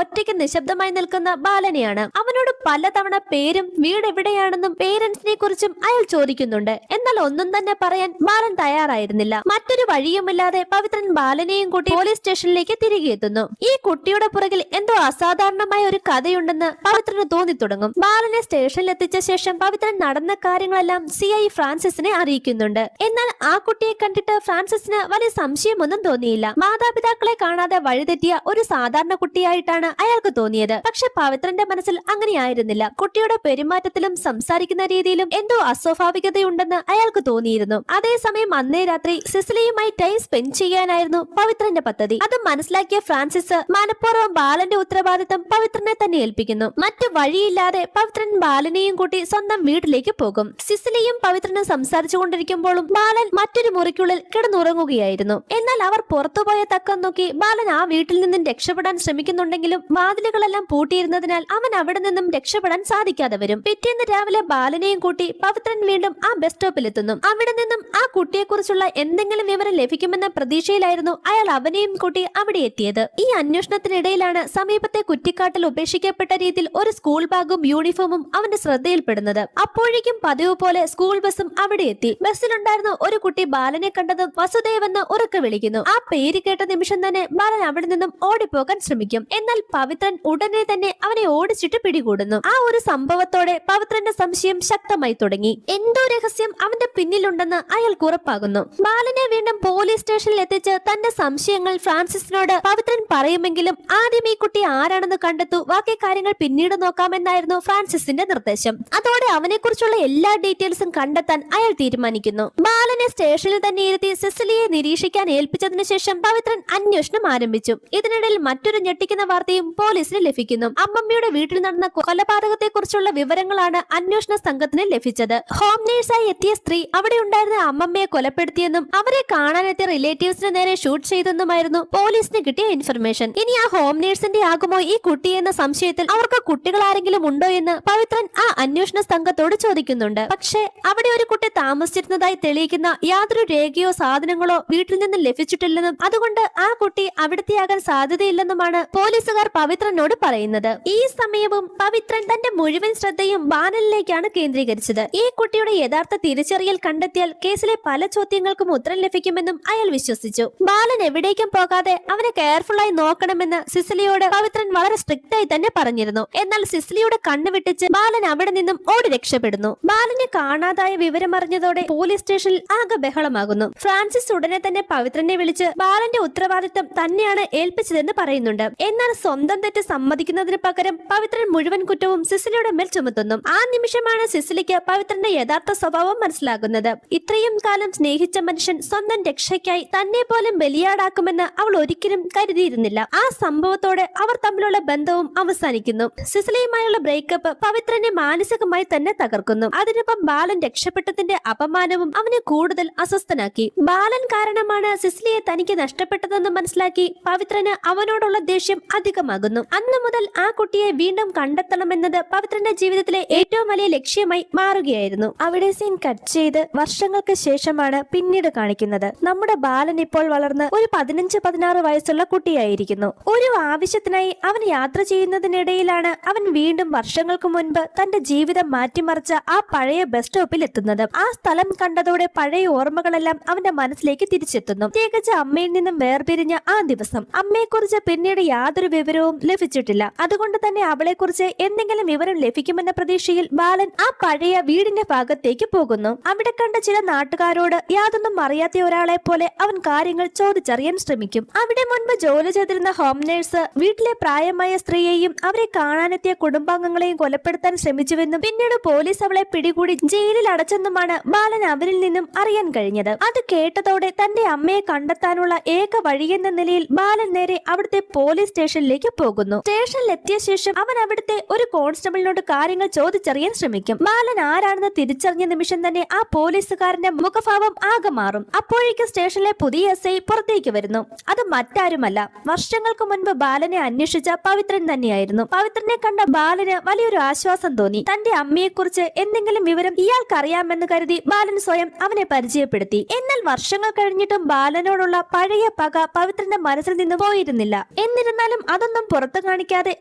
ഒറ്റയ്ക്ക് നിശബ്ദമായി നിൽക്കുന്ന ബാലനെയാണ്. അവനോട് പലതവണ പേരും വീട് എവിടെയാണെന്നും പേരൻസിനെ കുറിച്ചും അയാൾ ചോദിക്കുന്നുണ്ട്. എന്നാൽ ഒന്നും തന്നെ പറയാൻ ബാലൻ തയ്യാറായിരുന്നില്ല. മറ്റൊരു വഴിയുമില്ലാതെ പവിത്രൻ ബാലനെയും കൂട്ടി പോലീസ് സ്റ്റേഷനിലേക്ക് തിരികെ എത്തുന്നു. ഈ കുട്ടിയുടെ പുറകിൽ എന്തോ അസാധാരണമായ ഒരു കഥയുണ്ടെന്ന് പവിത്രന് തോന്നി തുടങ്ങും. ബാലനെ സ്റ്റേഷനിൽ എത്തിച്ച ശേഷം പവിത്രൻ നടന്ന കാര്യങ്ങളെല്ലാം CI ഫ്രാൻസിസിനെ അറിയിക്കുന്നുണ്ട്. എന്നാൽ ആ കുട്ടിയെ കണ്ടിട്ട് ഫ്രാൻസിസിന് വലിയ സംശയമൊന്നും തോന്നിയില്ല. മാതാപിതാക്കളെ കാണാതെ വഴിതെറ്റിയ ഒരു സാധാരണ കുട്ടിയായിട്ടാണ് അയാൾക്ക് തോന്നിയത്. പക്ഷെ പവിത്രന്റെ മനസ്സിൽ അങ്ങനെയായിരുന്നില്ല. കുട്ടിയുടെ പെരുമാറ്റത്തിലും സംസാരിക്കുന്ന രീതിയിലും എന്തോ അസ്വാഭാവികതയുണ്ടെന്ന് അയാൾക്ക് തോന്നിയിരുന്നു. അതേസമയം അന്നേ രാത്രി സിസിലിയുമായി ടൈം സ്പെൻഡ് ചെയ്യാനായിരുന്നു പവിത്രന്റെ പദ്ധതി. അത് മനസ്സിലാക്കിയ ഫ്രാൻസിസ് മനഃപൂർവ്വം ബാലന്റെ ഉത്തരവാദിത്തം പവിത്രനെ തന്നെ ഏൽപ്പിക്കുന്നു. മറ്റു വഴിയില്ലാതെ പവിത്രൻ ബാലനെയും കൂട്ടി സ്വന്തം വീട്ടിലേക്ക് പോകും. സിസിലിയും പവിത്രനും സംസാരിച്ചു കൊണ്ടിരിക്കുമ്പോഴും ബാലൻ മറ്റൊരു മുറിക്കുള്ളിൽ കിടന്നുറങ്ങുകയായിരുന്നു. എന്നാൽ അവർ പുറത്തുപോയ തക്കം നോക്കി ബാലൻ ആ വീട്ടിൽ നിന്നും രക്ഷപ്പെടാൻ ശ്രമിക്കുന്നുണ്ടെങ്കിലും വാതിലുകളെല്ലാം പൂട്ടിയിരുന്നതിനാൽ അവൻ അവിടെ നിന്നും രക്ഷപ്പെടാൻ സാധിക്കാതെ വരും. പിറ്റേന്ന് രാവിലെ ബാലനെയും കൂട്ടി പവിത്രൻ വീണ്ടും ആ ബസ് സ്റ്റോപ്പിലെത്തുന്നു. അവിടെ നിന്നും ആ കുട്ടിയെക്കുറിച്ചുള്ള എന്തെങ്കിലും വിവരം ലഭിക്കുമെന്ന പ്രതീക്ഷയിലായിരുന്നു അയാൾ അവനെയും കൂട്ടി അവിടെ എത്തിയത്. ഈ അന്വേഷണത്തിനിടയിലാണ് സമീപത്തെ കുറ്റിക്കാട്ടിൽ ഉപേക്ഷിക്കപ്പെട്ട രീതിയിൽ ഒരു സ്കൂൾ ബാഗും യൂണിഫോമും അവന്റെ ശ്രദ്ധയിൽപ്പെടുന്നത്. അപ്പോഴേക്കും പതിവ് പോലെ സ്കൂൾ ബസും അവിടെ എത്തി. ബസ്സിലുണ്ടായിരുന്ന ഒരു കുട്ടി ബാലനെ കണ്ടതും വസുദേവെന്ന് ഉറക്കെ വിളിക്കുന്നു. ആ പേര് കേട്ട നിമിഷം തന്നെ ബാലൻ അവിടെ നിന്നും ഓടിപ്പോകാൻ ശ്രമിക്കും. എന്നാൽ പവിത്രൻ ഉടനെ തന്നെ അവനെ ഓടിച്ചിട്ട് പിടികൂടുന്നു. ആ ഒരു സംഭവത്തോടെ പവിത്രന്റെ സംശയം ശക്തമായി തുടങ്ങി. എന്തോ രഹസ്യം അവന്റെ പിന്നിലുണ്ടെന്ന് അയാൾക്ക് ഉറപ്പാകുന്നു. ബാലനെ വീണ്ടും പോലീസ് സ്റ്റേഷനിൽ എത്തിച്ച് തന്റെ സംശയങ്ങൾ ഫ്രാൻസിസിനോട് പവിത്രൻ പറയുമെങ്കിലും ആദ്യം ഈ കുട്ടി ആരാണെന്ന് കണ്ടെത്തു, ബാക്കി കാര്യങ്ങൾ പിന്നീട് നോക്കാമെന്നായിരുന്നു ഫ്രാൻസിസിന്റെ നിർദ്ദേശം. അതോടെ അവനെക്കുറിച്ചുള്ള എല്ലാ ഡീറ്റെയിൽസും കണ്ടെത്താൻ അയാൾ തീരുമാനിക്കുന്നു. ബാലനെ സ്റ്റേഷനിൽ തന്നെ ഇരുത്തി സിസിലിയെ നിരീക്ഷിക്കാൻ ഏൽപ്പിച്ചതിനു ശേഷം പവിത്രൻ അന്വേഷണം ആരംഭിച്ചു. ഇതിനിടയിൽ മറ്റൊരു ഞെട്ടിക്കുന്ന വാർത്തയും പോലീസിന് ലഭിക്കുന്നു. അമ്മമ്മയുടെ വീട്ടിൽ നടന്ന കൊലപാതകത്തെ കുറിച്ചുള്ള വിവരങ്ങളാണ് അന്വേഷണ സംഘത്തിന് ലഭിച്ചത്. ഹോം നേഴ്സായി എത്തിയ സ്ത്രീ അവിടെ ഉണ്ടായിരുന്ന അമ്മമ്മയെ കൊലപ്പെടുത്തിയെന്നും അവരെ കാണാനെത്തിയ റിലേറ്റീവ്സിന് നേരെ ഷൂട്ട് ചെയ്തെന്നുമായിരുന്നു പോലീസിന് കിട്ടിയ ഇൻഫർമേഷൻ. ഇനി ആ ഹോം നേഴ്സിന്റെ ആകുമോ ഈ കുട്ടി എന്ന സംശയത്തിൽ അവർക്ക് കുട്ടികൾ ആരെങ്കിലും ഉണ്ടോ എന്ന് പവിത്രൻ ആ അന്വേഷണ സംഘത്തോട് ചോദിക്കുന്നുണ്ട്. പക്ഷേ അവിടെ ഒരു കുട്ടി താമസിച്ചിരുന്നതായി തെളിയിക്കുന്ന യാതൊരു രേഖയോ സാധനങ്ങളോ വീട്ടിൽ നിന്ന് ലഭിച്ചിട്ടില്ലെന്നും അതുകൊണ്ട് ആ കുട്ടി അവിടത്തെയാകാൻ സാധ്യതയില്ലെന്നുമാണ് പോലീസുകാർ പവിത്രനോട് പറയുന്നത്. ഈ സമയവും പവിത്രൻ തന്റെ മുഴുവൻ ശ്രദ്ധയും ബാലനിലേക്കാണ് കേന്ദ്രീകരിച്ചത്. ഈ കുട്ടിയുടെ യഥാർത്ഥ തിരിച്ചറിയൽ കണ്ടെത്തിയാൽ കേസിലെ പല ചോദ്യങ്ങൾക്കും ഉത്തരം ലഭിക്കുമെന്നും അയാൾ വിശ്വസിച്ചു. ബാലൻ എവിടേക്കും പോകാതെ അവനെ കെയർഫുള്ളായി നോക്കണമെന്ന് സിസിലിയോട് പവിത്രൻ വളരെ സ്ട്രിക്റ്റ് ആയി തന്നെ പറഞ്ഞിരുന്നു. എന്നാൽ സിസിലിയുടെ കണ്ണു വെട്ടിച്ച് ബാലൻ അവിടെ നിന്നും ഓടി രക്ഷപ്പെടുന്നു. ബാലനെ കാണാതായ വിവരം അറിഞ്ഞതോടെ പോലീസ് സ്റ്റേഷനിൽ ആകെ ബഹളമാകുന്നു. ഫ്രാൻസിസ് ഉടനെ തന്നെ പവിത്രനെ വിളിച്ച് ബാലന്റെ ഉത്തരവാദിത്തം തന്നെയാണ് ഏൽപ്പിച്ചതെന്ന് പറയുന്നുണ്ട്. എന്നാൽ സ്വന്തം തെറ്റ് സമ്മതിക്കുന്നതിന് പകരം പവിത്രൻ മുഴുവൻ കുറ്റവും സിസിലിയുടെ മേൽ ചുമത്തുന്നു. ആ നിമിഷമാണ് സിസിലിക്ക് പവിത്രന്റെ യഥാർത്ഥ സ്വഭാവം മനസ്സിലാകുന്നത്. ഇത്രയും കാലം സ്നേഹിച്ച മനുഷ്യൻ സ്വന്തം രക്ഷയ്ക്കായി തന്നെ പോലും ബലിയാടാക്കുമെന്ന് അവൾ ഒരിക്കലും കരുതിയിരുന്നില്ല. ആ സംഭവത്തോടെ അവർ തമ്മിലുള്ള ബന്ധവും അവസാനിക്കുന്നു. സിസിലിയുമായുള്ള ബ്രേക്കപ്പ് പവിത്രനെ മാനസികമായി തന്നെ തകർക്കുന്നു. അതിനൊപ്പം ബാലൻ രക്ഷപ്പെട്ടതിന്റെ അപമാനവും അവനെ കൂടുതൽ അസ്വസ്ഥനാക്കി. ബാലൻ കാരണമാണ് സിസിലിയെ തനിക്ക് നഷ്ടപ്പെട്ടതെന്ന് മനസ്സിലാക്കി പവിത്രന് അവനോടുള്ള ദേഷ്യം അധികമാകുന്നു. അന്നു മുതൽ ആ കുട്ടിയെ വീണ്ടും കണ്ടെത്തണമെന്നത് പവിത്രന്റെ ജീവിതത്തിലെ ഏറ്റവും വലിയ ലക്ഷ്യമായി മാറുകയായിരുന്നു. അവിടെ സീൻ കട്ട് ചെയ്ത് വർഷങ്ങൾക്ക് ശേഷമാണ് പിന്നീട് കാണിക്കുന്നത്. നമ്മുടെ ബാലൻ ഇപ്പോൾ വളർന്ന് ഒരു 15-16 വയസ്സുള്ള കുട്ടിയായിരിക്കുന്നു. ഒരു ആവശ്യത്തിനായി അവൻ യാത്ര ചെയ്യുന്നതിനിടയിലാണ് അവൻ വീണ്ടും വർഷങ്ങൾക്ക് മുൻപ് തന്റെ ജീവിതം മാറ്റിമറിച്ച ആ പഴയ ബസ് സ്റ്റോപ്പിൽ എത്തുന്നത്. ആ സ്ഥലം കണ്ടതോടെ പഴയ ഓർമ്മകളെല്ലാം അവന്റെ മനസ്സിലേക്ക് തിരിച്ചെത്തുന്നു. പ്രത്യേകിച്ച് അമ്മയിൽ നിന്നും വേർപിരിഞ്ഞ ആ ദിവസം. അമ്മയെക്കുറിച്ച് പിന്നീട് യാതൊരു വിവരവും ലഭിച്ചിട്ടില്ല. അതുകൊണ്ട് തന്നെ അവളെക്കുറിച്ച് എന്തെങ്കിലും വിവരം ലഭിക്കുമെന്ന പ്രതീക്ഷയിൽ ബാലൻ ആ പഴയ വീടിന്റെ ഭാഗത്തേക്ക് പോകുന്നു. അവിടെ കണ്ട ചില നാട്ടുകാരോട് യാതൊരു യാതൊന്നും അറിയാത്ത ഒരാളെ പോലെ അവൻ കാര്യങ്ങൾ ചോദിച്ചറിയാൻ ശ്രമിക്കും. അവിടെ മുൻപ് ജോലി ചെയ്തിരുന്ന ഹോം നേഴ്സ് വീട്ടിലെ പ്രായമായ സ്ത്രീയെയും അവരെ കാണാനെത്തിയ കുടുംബാംഗങ്ങളെയും കൊലപ്പെടുത്താൻ ശ്രമിച്ചുവെന്നും പിന്നീട് പോലീസ് അവളെ പിടികൂടി ജയിലിൽ അടച്ചെന്നുമാണ് ബാലൻ അവരിൽ നിന്നും അറിയാൻ കഴിഞ്ഞത്. അത് കേട്ടതോടെ തന്റെ അമ്മയെ കണ്ടെത്താനുള്ള ഏക വഴിയെന്ന നിലയിൽ ബാലൻ നേരെ അവിടുത്തെ പോലീസ് സ്റ്റേഷനിലേക്ക് പോകുന്നു. സ്റ്റേഷനിലെത്തിയ ശേഷം അവൻ അവിടുത്തെ ഒരു കോൺസ്റ്റബിളിനോട് കാര്യങ്ങൾ ചോദിച്ചറിയാൻ ശ്രമിക്കും. ബാലൻ ആരാണെന്ന് തിരിച്ചറിഞ്ഞ നിമിഷം തന്നെ ആ പോലീസുകാരന്റെ മുഖഭാവം ആകെ മാറും. അപ്പോഴേക്കും സ്റ്റേഷനിലെ പുതിയ SI പുറത്തേക്ക് വരുന്നു. അത് മറ്റാരുമല്ല, വർഷങ്ങൾക്ക് മുൻപ് ബാലനെ അന്വേഷിച്ച പവിത്രൻ തന്നെയായിരുന്നു. പവിത്രനെ കണ്ട ബാലന് വലിയൊരു ആശ്വാസം തോന്നി. തന്റെ അമ്മയെക്കുറിച്ച് എന്തെങ്കിലും വിവരം ഇയാൾക്കറിയാമെന്ന് കരുതി ബാലൻ സ്വയം അവനെ പരിചയപ്പെടുത്തി. എന്നാൽ വർഷങ്ങൾ കഴിഞ്ഞിട്ടും ബാലനോടുള്ള പഴയ പക പവിത്രന്റെ മനസ്സിൽ നിന്ന് പോയിരുന്നില്ല. എന്നിരുന്നാലും അതൊന്നും പുറത്തു കാണിക്കാതെ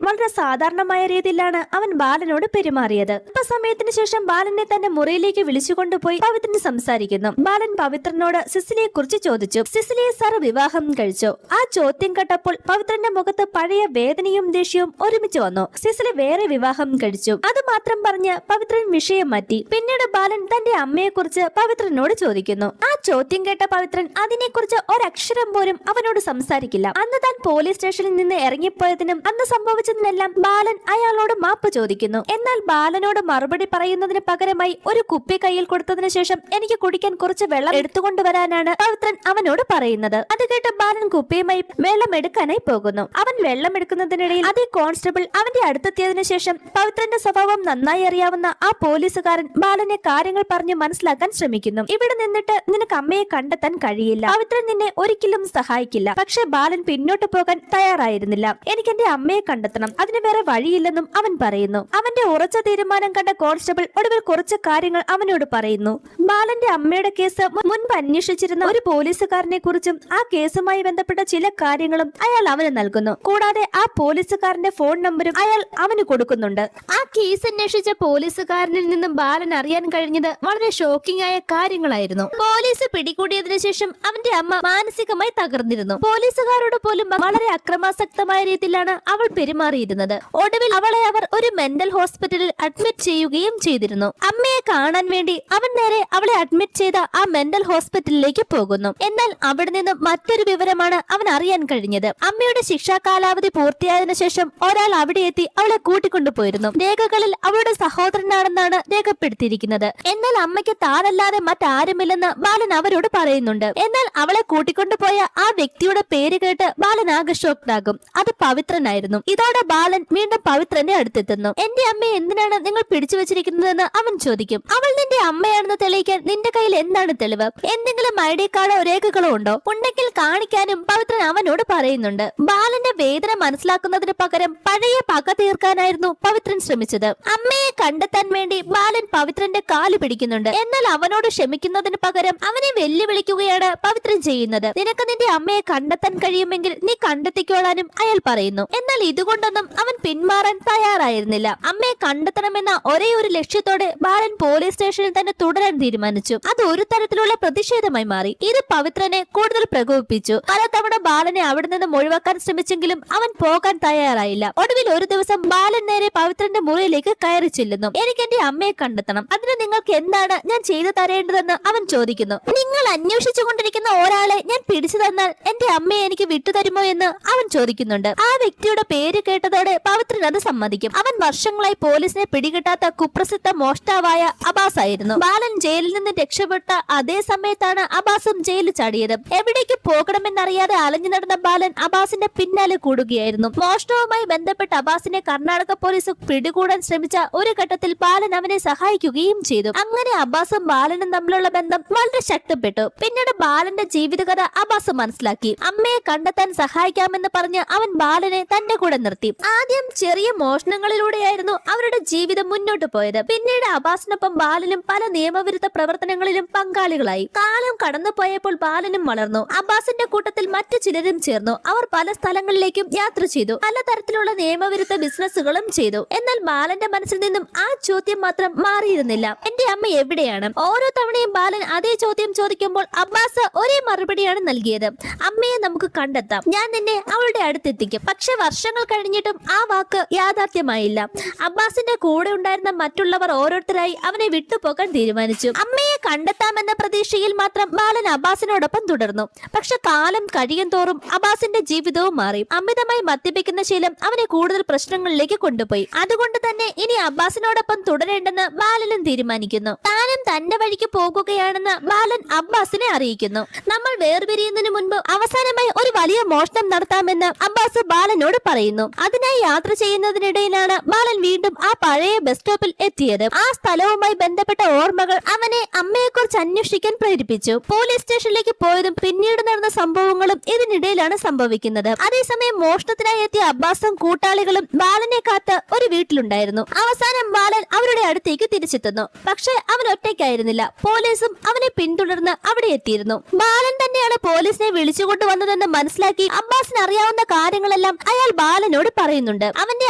വളരെ സാധാരണമായ രീതിയിലാണ് അവൻ ബാലനോട് പെരുമാറിയത്. അല്പസമയത്തിന് ശേഷം ബാലനെ തന്റെ മുറിയിലേക്ക് വിളിച്ചുകൊണ്ടുപോയി പവിത്രൻ സംസാരിക്കുന്നു. ബാലൻ പവിത്രനോട് സിസിലിയെ കുറിച്ച് ചോദിച്ചു. സിസിലിയെ സാർ വിവാഹം കഴിച്ചോ? ആ ചോദ്യം കേട്ടപ്പോൾ പവിത്രന്റെ മുഖത്ത് പഴയ വേദനയും ദേഷ്യവും ഒരുമിച്ച് വന്നു. സിസിലി വേറെ വിവാഹം കഴിച്ചു. അത് മാത്രം പറഞ്ഞ് പവിത്രൻ വിഷയം മാറ്റി. പിന്നീട് ബാലൻ തന്റെ അമ്മയെ കുറിച്ച് പവിത്രനോട് ചോദിക്കുന്നു. ആ ചോദ്യം കേട്ട പവിത്രൻ അതിനെക്കുറിച്ച് ഒരക്ഷരം പോലും അവനോട് സംസാരിക്കില്ല. അന്ന് താൻ പോലീസ് സ്റ്റേഷനിൽ നിന്ന് ഇറങ്ങിപ്പോയതിനും അന്ന് സംഭവിച്ചതിനെല്ലാം ബാലൻ അയാളോട് മാപ്പ് ചോദിക്കുന്നു. എന്നാൽ ബാലനോട് മറുപടി പറയുന്നതിന് പകരമായി ഒരു കുപ്പി കയ്യിൽ കൊടുത്തതിനു ശേഷം എനിക്ക് കുടിക്കാൻ കുറച്ച് വെള്ളം എടുത്തുകൊണ്ടുവരാനാണ് പവിത്രൻ അവനോട് പറയുന്നത്. അത് കേട്ട് ബാലൻ കുപ്പിയുമായി വെള്ളം എടുക്കാനായി പോകുന്നു. അവൻ വെള്ളം എടുക്കുന്നതിനിടയിൽ അതേ കോൺസ്റ്റബിൾ അവന്റെ അടുത്തെത്തിയതിനു ശേഷം പവിത്രന്റെ സ്വഭാവം നന്നായി അറിയാവുന്ന ആ പോലീസുകാരൻ ബാലനെ കാര്യങ്ങൾ പറഞ്ഞ് മനസ്സിലാക്കാൻ ശ്രമിക്കുന്നു. ഇവിടെ നിന്നിട്ട് നിനക്ക് അമ്മയെ കണ്ടെത്താൻ കഴിയില്ല, പവിത്രൻ നിന്നെ ഒരിക്കലും സഹായിക്കില്ല. പക്ഷെ ബാലൻ പിന്നോട്ട് പോകാൻ തയ്യാറായിരുന്നില്ല. എനിക്ക് എന്റെ അമ്മയെ കണ്ടെത്തണം, അതിന് വേറെ വഴിയില്ലെന്നും അവൻ പറയുന്നു. അവന്റെ ഉറച്ച തീരുമാനം കണ്ട കോൺസ്റ്റബിൾ ഒടുവിൽ കുറച്ച് കാര്യങ്ങൾ അവനോട് പറയുന്നു. ബാലന്റെ അമ്മയുടെ കേസ് മുൻപ് അന്വേഷിച്ചിരുന്ന ഒരു പോലീസുകാരനെ കുറിച്ചും ആ കേസുമായി ബന്ധപ്പെട്ട ചില കാര്യങ്ങളും അയാൾ അവന് നൽകുന്നു. കൂടാതെ ആ പോലീസുകാരന്റെ ഫോൺ നമ്പറും അയാൾ അവന് കൊടുക്കുന്നുണ്ട്. ആ കേസ് അന്വേഷിച്ച പോലീസുകാരനിൽ നിന്നും ബാലൻ അറിയാൻ കഴിഞ്ഞത് വളരെ ഷോക്കിംഗ് ആയ കാര്യങ്ങളായിരുന്നു. പോലീസ് പിടികൂടിയതിനു ശേഷം അവന്റെ അമ്മ മാനസികമായി തകർന്നിരുന്നു. പോലീസുകാരോട് പോലും വളരെ അക്രമാസക്തമായ രീതിയിലാണ് അവൾ പെരുമാറിയിരുന്നത്. ഒടുവിൽ അവളെ അവർ ഒരു മെന്റൽ ഹോസ്പിറ്റലിൽ അഡ്മിറ്റ് ചെയ്യുകയും ചെയ്തിരുന്നു. അമ്മയെ കാണാൻ വേണ്ടി അവൻ നേരെ അവളെ അഡ്മിറ്റ് ചെയ്ത ആ മെന്റൽ ഹോസ്പിറ്റലിലേക്ക് പോകുന്നു. എന്നാൽ അവിടെ നിന്നും മറ്റൊരു വിവരമാണ് അവൻ അറിയാൻ കഴിഞ്ഞത്. അമ്മയുടെ ശിക്ഷാ കാലാവധി പൂർത്തിയായതിനു ശേഷം ഒരാൾ അവിടെ എത്തി അവളെ കൂട്ടിക്കൊണ്ടുപോയിരുന്നു. രേഖകളിൽ അവളുടെ സഹോദരനാണെന്നാണ് രേഖപ്പെടുത്തിയിരിക്കുന്നത്. എന്നാൽ അമ്മയ്ക്ക് താനല്ലാതെ മറ്റാരുമില്ലെന്ന് ബാലൻ അവരോട് പറയുന്നുണ്ട്. എന്നാൽ അവളെ കൂട്ടിക്കൊണ്ടുപോയ ആ വ്യക്തിയുടെ പേര് കേട്ട് ബാലൻ ആകെ ഷോക്ക്ഡാകും. അത് പവിത്രനായിരുന്നു. ഇതോടെ ബാലൻ വീണ്ടും പവിത്രന്റെ അടുത്തെത്തുന്നു. എന്റെ അമ്മയെ എന്തിനാണ് നിങ്ങൾ പിടിച്ചു വെച്ചിരിക്കുന്നതെന്ന് അവൻ ചോദിക്കും. അവൾ നിന്റെ അമ്മയാണെന്ന് തെളിയിക്കാൻ നിന്റെ കയ്യിൽ എന്താണ് തെളിവ്? എന്തെങ്കിലും ID കാർഡോ രേഖകളോ ഉണ്ടോ? ഉണ്ടെങ്കിൽ കാണിക്കാനും പവിത്രൻ അവനോട് പറയുന്നുണ്ട്. ബാലന്റെ വേദന മനസ്സിലാക്കുന്നതിന് പകരം പഴയ പക തീർക്കാനായിരുന്നു പവിത്രൻ ശ്രമിച്ചത്. അമ്മയെ കണ്ടെത്താൻ വേണ്ടി ബാലൻ പവിത്രന്റെ കാല് പിടിക്കുന്നുണ്ട്. എന്നാൽ അവനോട് ക്ഷമിക്കുന്നതിന് പകരം അവനെ വെല്ലുവിളിക്കുകയാണ് പവിത്രൻ ചെയ്യുന്നത്. നിനക്ക് നിന്റെ അമ്മയെ കണ്ടെത്താൻ കഴിയുമെങ്കിൽ നീ കണ്ടെത്തിക്കോളാനും അയാൾ പറയുന്നു. എന്നാൽ ഇതുകൊണ്ടൊന്നും അവൻ പിന്മാറാൻ തയ്യാറായിരുന്നില്ല. അമ്മയെ കണ്ടെത്തണമെന്ന ഒരേ ഒരു ലക്ഷ്യത്തോടെ ബാലൻ പോലീസ് സ്റ്റേഷനിൽ തന്നെ തുടരാൻ തീരുമാനിച്ചു. അത് ഒരു തരത്തിലുള്ള പ്രതിഷേധമായി മാറി. ഇത് പവിത്രനെ കൂടുതൽ പ്രകോപിപ്പിച്ചു. പലതവണ ബാലനെ അവിടെ നിന്നും ഒഴിവാക്കാൻ ശ്രമിച്ചെങ്കിലും അവൻ പോകാൻ തയ്യാറായില്ല. ഒടുവിൽ ഒരു ദിവസം ബാലൻ നേരെ പവിത്രന്റെ മുറിയിലേക്ക് കയറി ചെല്ലുന്നു. എനിക്ക് എന്റെ അമ്മയെ കണ്ടെത്തണം, അതിന് നിങ്ങൾക്ക് എന്താണ് ഞാൻ ചെയ്തു തരേണ്ടതെന്ന് അവൻ ചോദിക്കുന്നു. നിങ്ങൾ അന്വേഷിച്ചു കൊണ്ടിരിക്കുന്ന ഒരാളെ ഞാൻ പിടിച്ചു തന്നാൽ എന്റെ അമ്മയെ എനിക്ക് വിട്ടുതരുമോ എന്ന് അവൻ ചോദിക്കുന്നുണ്ട്. ആ വ്യക്തിയുടെ പേര് കേട്ടതോടെ പവിത്രൻ അത് സമ്മതിക്കും. അവൻ വർഷങ്ങളായി പോലീസിനെ പിടികിട്ടാത്ത കുപ്രസിദ്ധ മോഷ്ടാവായ അബാസ് ആയിരുന്നു. ബാലൻ ജയിലിൽ നിന്ന് രക്ഷപ്പെട്ട അതേ സമയത്താണ് അബാസും ജയിലിൽ ചാടിയത്. എവിടേക്ക് പോകണമെന്നറിയാതെ അലഞ്ഞു നടന്ന ബാലൻ അബാസിന്റെ പിന്നാലെ കൂടുകയായിരുന്നു. മോഷണവുമായി ബന്ധപ്പെട്ട് അബാസിനെ കർണാടക പോലീസ് പിടികൂടാൻ ശ്രമിച്ച ഒരു ഘട്ടത്തിൽ ബാലൻ അവനെ സഹായിക്കുകയും ചെയ്തു. അങ്ങനെ അബ്ബാസും ബാലനും തമ്മിലുള്ള ബന്ധം വളരെ ശക്തിപ്പെട്ടു. പിന്നീട് ബാലന്റെ ജീവിതകഥ അബ്ബാസ് മനസ്സിലാക്കി. അമ്മയെ കണ്ടെത്താൻ സഹായിക്കാമെന്ന് പറഞ്ഞ് അവൻ ബാലനെ തന്റെ കൂടെ നിർത്തി. ആദ്യം ചെറിയ മോഷണങ്ങളിലൂടെയായിരുന്നു അവരുടെ ജീവിതം മുന്നോട്ട് പോയത്. പിന്നീട് അബ്ബാസിനൊപ്പം ബാലനും പല നിയമവിരുദ്ധ പ്രവർത്തനങ്ങളിലും പങ്കാളികളായി. കാലം കടന്നുപോയപ്പോൾ ബാലനും വളർന്നു. അബ്ബാസിന്റെ കൂട്ടത്തിൽ മറ്റു ചിലരും ചേർന്നു. അവർ പല സ്ഥലങ്ങളിലേക്കും യാത്ര ചെയ്തു. പലതരത്തിലുള്ള നിയമവിരുദ്ധ ബിസിനസ്സുകളും ചെയ്തു. എന്നാൽ ബാലന്റെ മനസ്സിൽ നിന്നും ആ ചോദ്യം മാത്രം മാറിയിരുന്നില്ല. എന്റെ അമ്മ എവിടെയാണ്? ഓരോ തവണയും ബാലൻ അതേ ചോദ്യം ചോദിക്കുമ്പോൾ അബ്ബാസ് ഒരേ മറുപടിയാണ് നൽകിയത്. അമ്മയെ നമുക്ക് കണ്ടെത്താം, ഞാൻ നിന്നെ അവളുടെ അടുത്തെത്തിക്കും. പക്ഷെ വർഷങ്ങൾ കഴിഞ്ഞിട്ടും ആ വാക്ക് യാഥാർത്ഥ്യമായില്ല. അബ്ബാസിന്റെ കൂടെ ഉണ്ടായിരുന്ന മറ്റുള്ളവർ ഓരോരുത്തരായി അവനെ വിട്ടുപോകാൻ തീരുമാനിച്ചു. അമ്മയെ കണ്ടെത്താമെന്ന പ്രതീക്ഷയിൽ മാത്രം ബാലൻ അബ്ബാസിനോടൊപ്പം തുടർന്നു. പക്ഷെ കാലം കഴിയും തോറും അബ്ബാസിന്റെ ജീവിതവും മാറി. അമിതമായി മദ്യപിക്കുന്ന ശീലം അവനെ കൂടുതൽ പ്രശ്നങ്ങളിലേക്ക് കൊണ്ടുപോയി. അതുകൊണ്ട് തന്നെ ഇനി അബ്ബാസിനോടൊപ്പം തുടരേണ്ടെന്ന് ബാലനും തീരുമാനിക്കുന്നു. താനും തന്റെ വഴിക്ക് പോകുകയാണെന്ന് ബാലൻ അബ്ബാസിനെ അറിയിക്കുന്നു. നമ്മൾ വേർപിരിയുന്നതിന് മുൻപ് അവസാനമായി ഒരു വലിയ മോഷണം നടത്താമെന്ന് അബ്ബാസ് ബാലനോട് പറയുന്നു. അതിനായി യാത്ര ചെയ്യുന്നതിനിടയിലാണ് ബാലൻ വീണ്ടും ആ പഴയ ബസ് സ്റ്റോപ്പിൽ എത്തിയത്. ആ സ്ഥലവുമായി ബന്ധപ്പെട്ട ഓർമ്മകൾ അവനെ അമ്മയെക്കുറിച്ച് അന്വേഷിക്കാൻ പ്രേരിപ്പിച്ചു. പോലീസ് സ്റ്റേഷനിലേക്ക് പോയതും പിന്നീട് നടന്ന സംഭവങ്ങളും ഇതിനിടയിലാണ് സംഭവിക്കുന്നത്. അതേസമയം മോഷണത്തിനായി എത്തിയ അബ്ബാസും കൂട്ടാളികളും ബാലനെ കാത്ത് ഒരു വീട്ടിലുണ്ടായിരുന്നു. അവസാനം ബാലൻ അവരുടെ അടുത്തേക്ക് തിരിച്ചെത്തുന്നു. പക്ഷെ അവൻ ഒറ്റയ്ക്കായിരുന്നില്ല. പോലീസും അവനെ പിന്തുടർന്ന് അവിടെ എത്തിയിരുന്നു. ബാലൻ തന്നെയാണ് പോലീസിനെ വിളിച്ചുകൊണ്ടുവന്നതെന്ന് മനസ്സിലാക്കി അബ്ബാസിന് അറിയാവുന്ന കാര്യങ്ങളെല്ലാം അയാൾ ബാലനോട് പറയുന്നുണ്ട്. അവന്റെ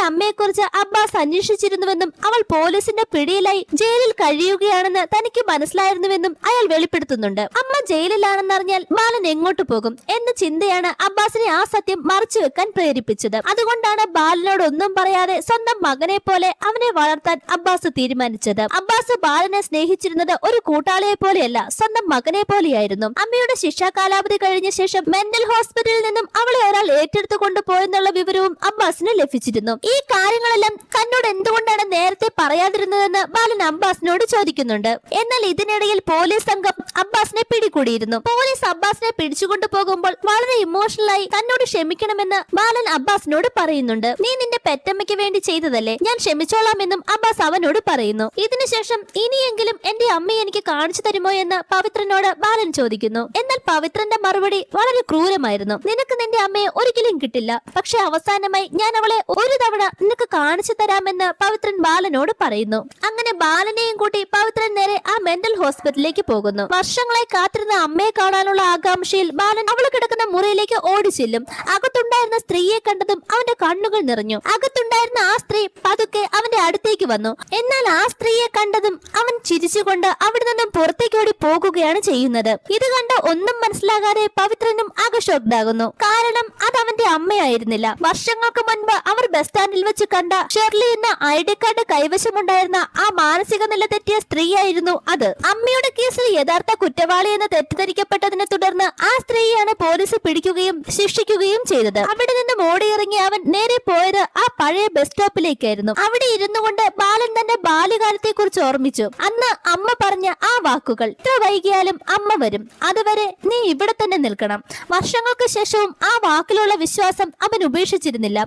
അമ്മയെക്കുറിച്ച് അബ്ബാസ് അന്വേഷിച്ചിരുന്നുവെന്നും അവൾ പോലീസിന്റെ പിടിയിലായി ജയിലിൽ കഴിയുകയാണെന്ന് തനിക്ക് മനസ്സിലായിരുന്നുവെന്നും അയാൾ വെളിപ്പെടുത്തുന്നുണ്ട്. അമ്മ ജയിലിലാണെന്നറിഞ്ഞാൽ ബാലൻ എങ്ങോട്ട് പോകും എന്ന ചിന്തയാണ് അബ്ബാസിനെ ആ സത്യം മറച്ചു വെക്കാൻ പ്രേരിപ്പിച്ചത്. അതുകൊണ്ടാണ് ബാലനോട് ഒന്നും പറയാതെ സ്വന്തം മകനെ പോലെ അവനെ വളർത്താൻ അബ്ബാസ് തീരുമാനിച്ചത്. അബ്ബാസ് ബാലനെ സ്നേഹിച്ചിരുന്നത് ഒരു കൂട്ടാളിയെ പോലെയല്ല, സ്വന്തം മകനെ പോലെയായിരുന്നു. അമ്മയുടെ ശിക്ഷാ കാലാവധി കഴിഞ്ഞ ശേഷം മെന്റൽ ഹോസ്പിറ്റലിൽ നിന്നും അവളെ ഒരാൾ ഏറ്റെടുത്തു കൊണ്ടുപോയെന്നുള്ള വിവരവും അബ്ബാസിന് ലഭിച്ചിരുന്നു. ഈ കാര്യങ്ങളെല്ലാം തന്നോട് എന്തുകൊണ്ടാണ് നേരത്തെ പറയാതിരുന്നതെന്ന് ബാലൻ അബ്ബാസിനോട് ചോദിക്കുന്നുണ്ട്. എന്നാൽ ഇതിനിടയിൽ പോലീസ് സംഘം അബ്ബാസിനെ പിടികൂടിയിരുന്നു. പോലീസ് അബ്ബാസിനെ പിടിച്ചുകൊണ്ടു പോകുമ്പോൾ വളരെ ഇമോഷണലായി തന്നോട് ക്ഷമിക്കണമെന്ന് ബാലൻ അബ്ബാസിനോട് പറയുന്നുണ്ട്. നീ നിന്റെ പെറ്റമ്മയ്ക്ക് വേണ്ടി ചെയ്തതല്ലേ, ഞാൻ ക്ഷമിച്ചോളാം എന്നും അബ്ബാസ് അവനോട് പറയുന്നു. ഇതിനുശേഷം ഇനിയെങ്കിലും എന്റെ അമ്മയെ എനിക്ക് കാണിച്ചു തരുമോ എന്ന് പവിത്രനോട് ബാലൻ ചോദിക്കുന്നു. എന്നാൽ പവിത്രന്റെ മറുപടി വളരെ ക്രൂരമായിരുന്നു. നിനക്ക് നിന്റെ അമ്മയെ ഒരിക്കലും കിട്ടില്ല, പക്ഷെ അവസാനമായി ഞാൻ അവളെ ഒരു തവണ നിനക്ക് കാണിച്ചു തരാമെന്ന് പവിത്രൻ ബാലനോട് പറയുന്നു. അങ്ങനെ ബാലനെയും കൂട്ടി പവിത്രൻ നേരെ ആ മെന്റൽ ഹോസ്പിറ്റലിലേക്ക് പോകുന്നു. വർഷങ്ങളായി കാത്തിരുന്ന അമ്മയെ കാണാനുള്ള ആകാംക്ഷയിൽ ബാലൻ അവൾ കിടക്കുന്ന മുറിയിലേക്ക് ഓടിച്ചെല്ലും. അകത്തുണ്ടായിരുന്ന സ്ത്രീയെ കണ്ടതും അവന്റെ കണ്ണുകൾ നിറഞ്ഞു. അകത്തുണ്ടായിരുന്ന ആ സ്ത്രീ പതുക്കെ അവന്റെ അടുത്തേക്ക് വന്നു. എന്നാൽ ആ സ്ത്രീയെ കണ്ടതും അവൻ ചിരിച്ചുകൊണ്ട് അവിടെ നിന്നും പുറത്തേക്ക് ഓടി പോകുകയാണ് ചെയ്യുന്നത്. ഇത് കണ്ട് ഒന്നും മനസ്സിലാകാതെ പവിത്രനും ആകെ ഷോക്ക്ഡാകുന്നു. കാരണം അത് അവന്റെ അമ്മയായിരുന്നില്ല. വർഷങ്ങൾക്ക് മുൻപ് അവർ ബസ് സ്റ്റാൻഡിൽ വെച്ച് കണ്ട ഷെർലി എന്ന ഐഡി കാർഡ് കൈവശമുണ്ടായിരുന്ന ആ മാനസിക നില തെറ്റിയ സ്ത്രീയായിരുന്നു അത്. അമ്മയുടെ കേസിൽ യഥാർത്ഥ കുറ്റവാളി എന്ന് തെറ്റിദ്ധരിക്കപ്പെട്ടതിനെ തുടർന്ന് ആ സ്ത്രീയാണ് പോലീസ് പിടിക്കുകയും ശിക്ഷിക്കുകയും ചെയ്തത്. അവിടെ നിന്നും ഓടിയിറങ്ങി അവൻ നേരെ പോയത് ആ പഴയ ബസ് സ്റ്റോപ്പിലേക്കായിരുന്നു. അവിടെ ഇരുന്നു കൊണ്ട് ബാലൻ തന്റെ ബാല്യകാലത്തെ കുറിച്ച് ഓർമ്മിച്ചു. അന്ന് അമ്മ പറഞ്ഞ ആ വാക്കുകൾ, ഇത്ര വൈകിയാലും അമ്മ വരും, അതുവരെ നീ ഇവിടെ തന്നെ നിൽക്കണം. വർഷങ്ങൾക്ക് ശേഷവും ആ വാക്കിലുള്ള വിശ്വാസം അവൻ ഉപേക്ഷിച്ചിരുന്നില്ല.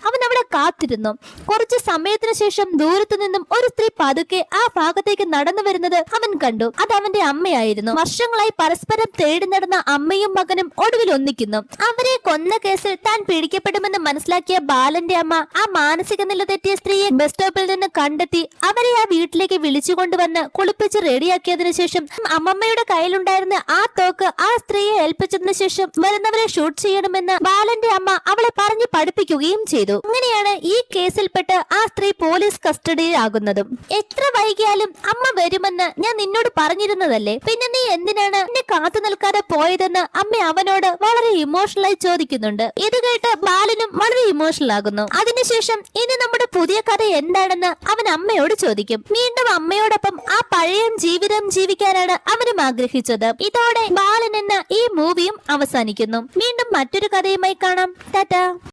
അവൻ അവിടെ കാത്തിരുന്നു. കുറച്ച് സമയത്തിന് ശേഷം ദൂരത്തു നിന്നും ഒരു സ്ത്രീ പതുക്കെ ആ ഭാഗത്തേക്ക് നടന്നു വരുന്നത് അവൻ കണ്ടു. അത് അവന്റെ അമ്മയായിരുന്നു. വർഷങ്ങളായി പരസ്പരം തേടി നടന്ന അമ്മയും മകനും ഒടുവിൽ ഒന്നിക്കുന്നു. അവരെ കൊന്ന കേസിൽ താൻ പിടിക്കപ്പെടുമെന്ന് മനസ്സിലാക്കിയ ബാലന്റെ അമ്മ ആ മാനസിക നില തെറ്റിയ സ്ത്രീയെ ബസ് സ്റ്റോപ്പിൽ നിന്ന് കണ്ടെത്തി അവരെ ആ വീട്ടിലേക്ക് വിളിച്ചുകൊണ്ടുവന്ന് കുളിപ്പിച്ച് റെഡിയാക്കിയതിനു ശേഷം അമ്മമ്മയുടെ കയ്യിലുണ്ടായിരുന്ന ആ തോക്ക് ആ സ്ത്രീയെ ഏൽപ്പിച്ചതിനു ശേഷം വരുന്നവരെ ഷൂട്ട് ചെയ്യണമെന്ന് ബാലന്റെ അമ്മ അവളെ പറഞ്ഞു പഠിപ്പിക്കുകയും ചെയ്തു. അങ്ങനെയാണ് ഈ കേസിൽപ്പെട്ട് ആ സ്ത്രീ പോലീസ് കസ്റ്റഡിയിലാകുന്നതും. എത്ര വൈകിയാലും അമ്മ വരുമെന്ന് ഞാൻ നിന്നോട് പറഞ്ഞിരുന്നതല്ലേ, പിന്നെ നീ എന്തിനാണ് എന്നെ കാത്തു നിൽക്കാതെ പോയതെന്ന് അമ്മ അവനോട് വളരെ ഇമോഷണലായി ചോദിക്കുന്നുണ്ട്. ഇത് കേട്ട് ബാലനും വളരെ ഇമോഷണൽ ആകുന്നു. അതിനുശേഷം ഇനി നമ്മുടെ പുതിയ കഥ എന്താണെന്ന് അവൻ അമ്മയോട് ചോദിക്കും. വീണ്ടും അമ്മയോടൊപ്പം ആ പഴയ ജീവിതം ജീവിക്കാനാണ് അവനും ആഗ്രഹിച്ചത്. ഇതോടെ ബാലൻ എന്ന ഈ മൂവിയും അവസാനിക്കുന്നു. വീണ്ടും മറ്റൊരു കഥയുമായി കാണാം. ടാറ്റാ.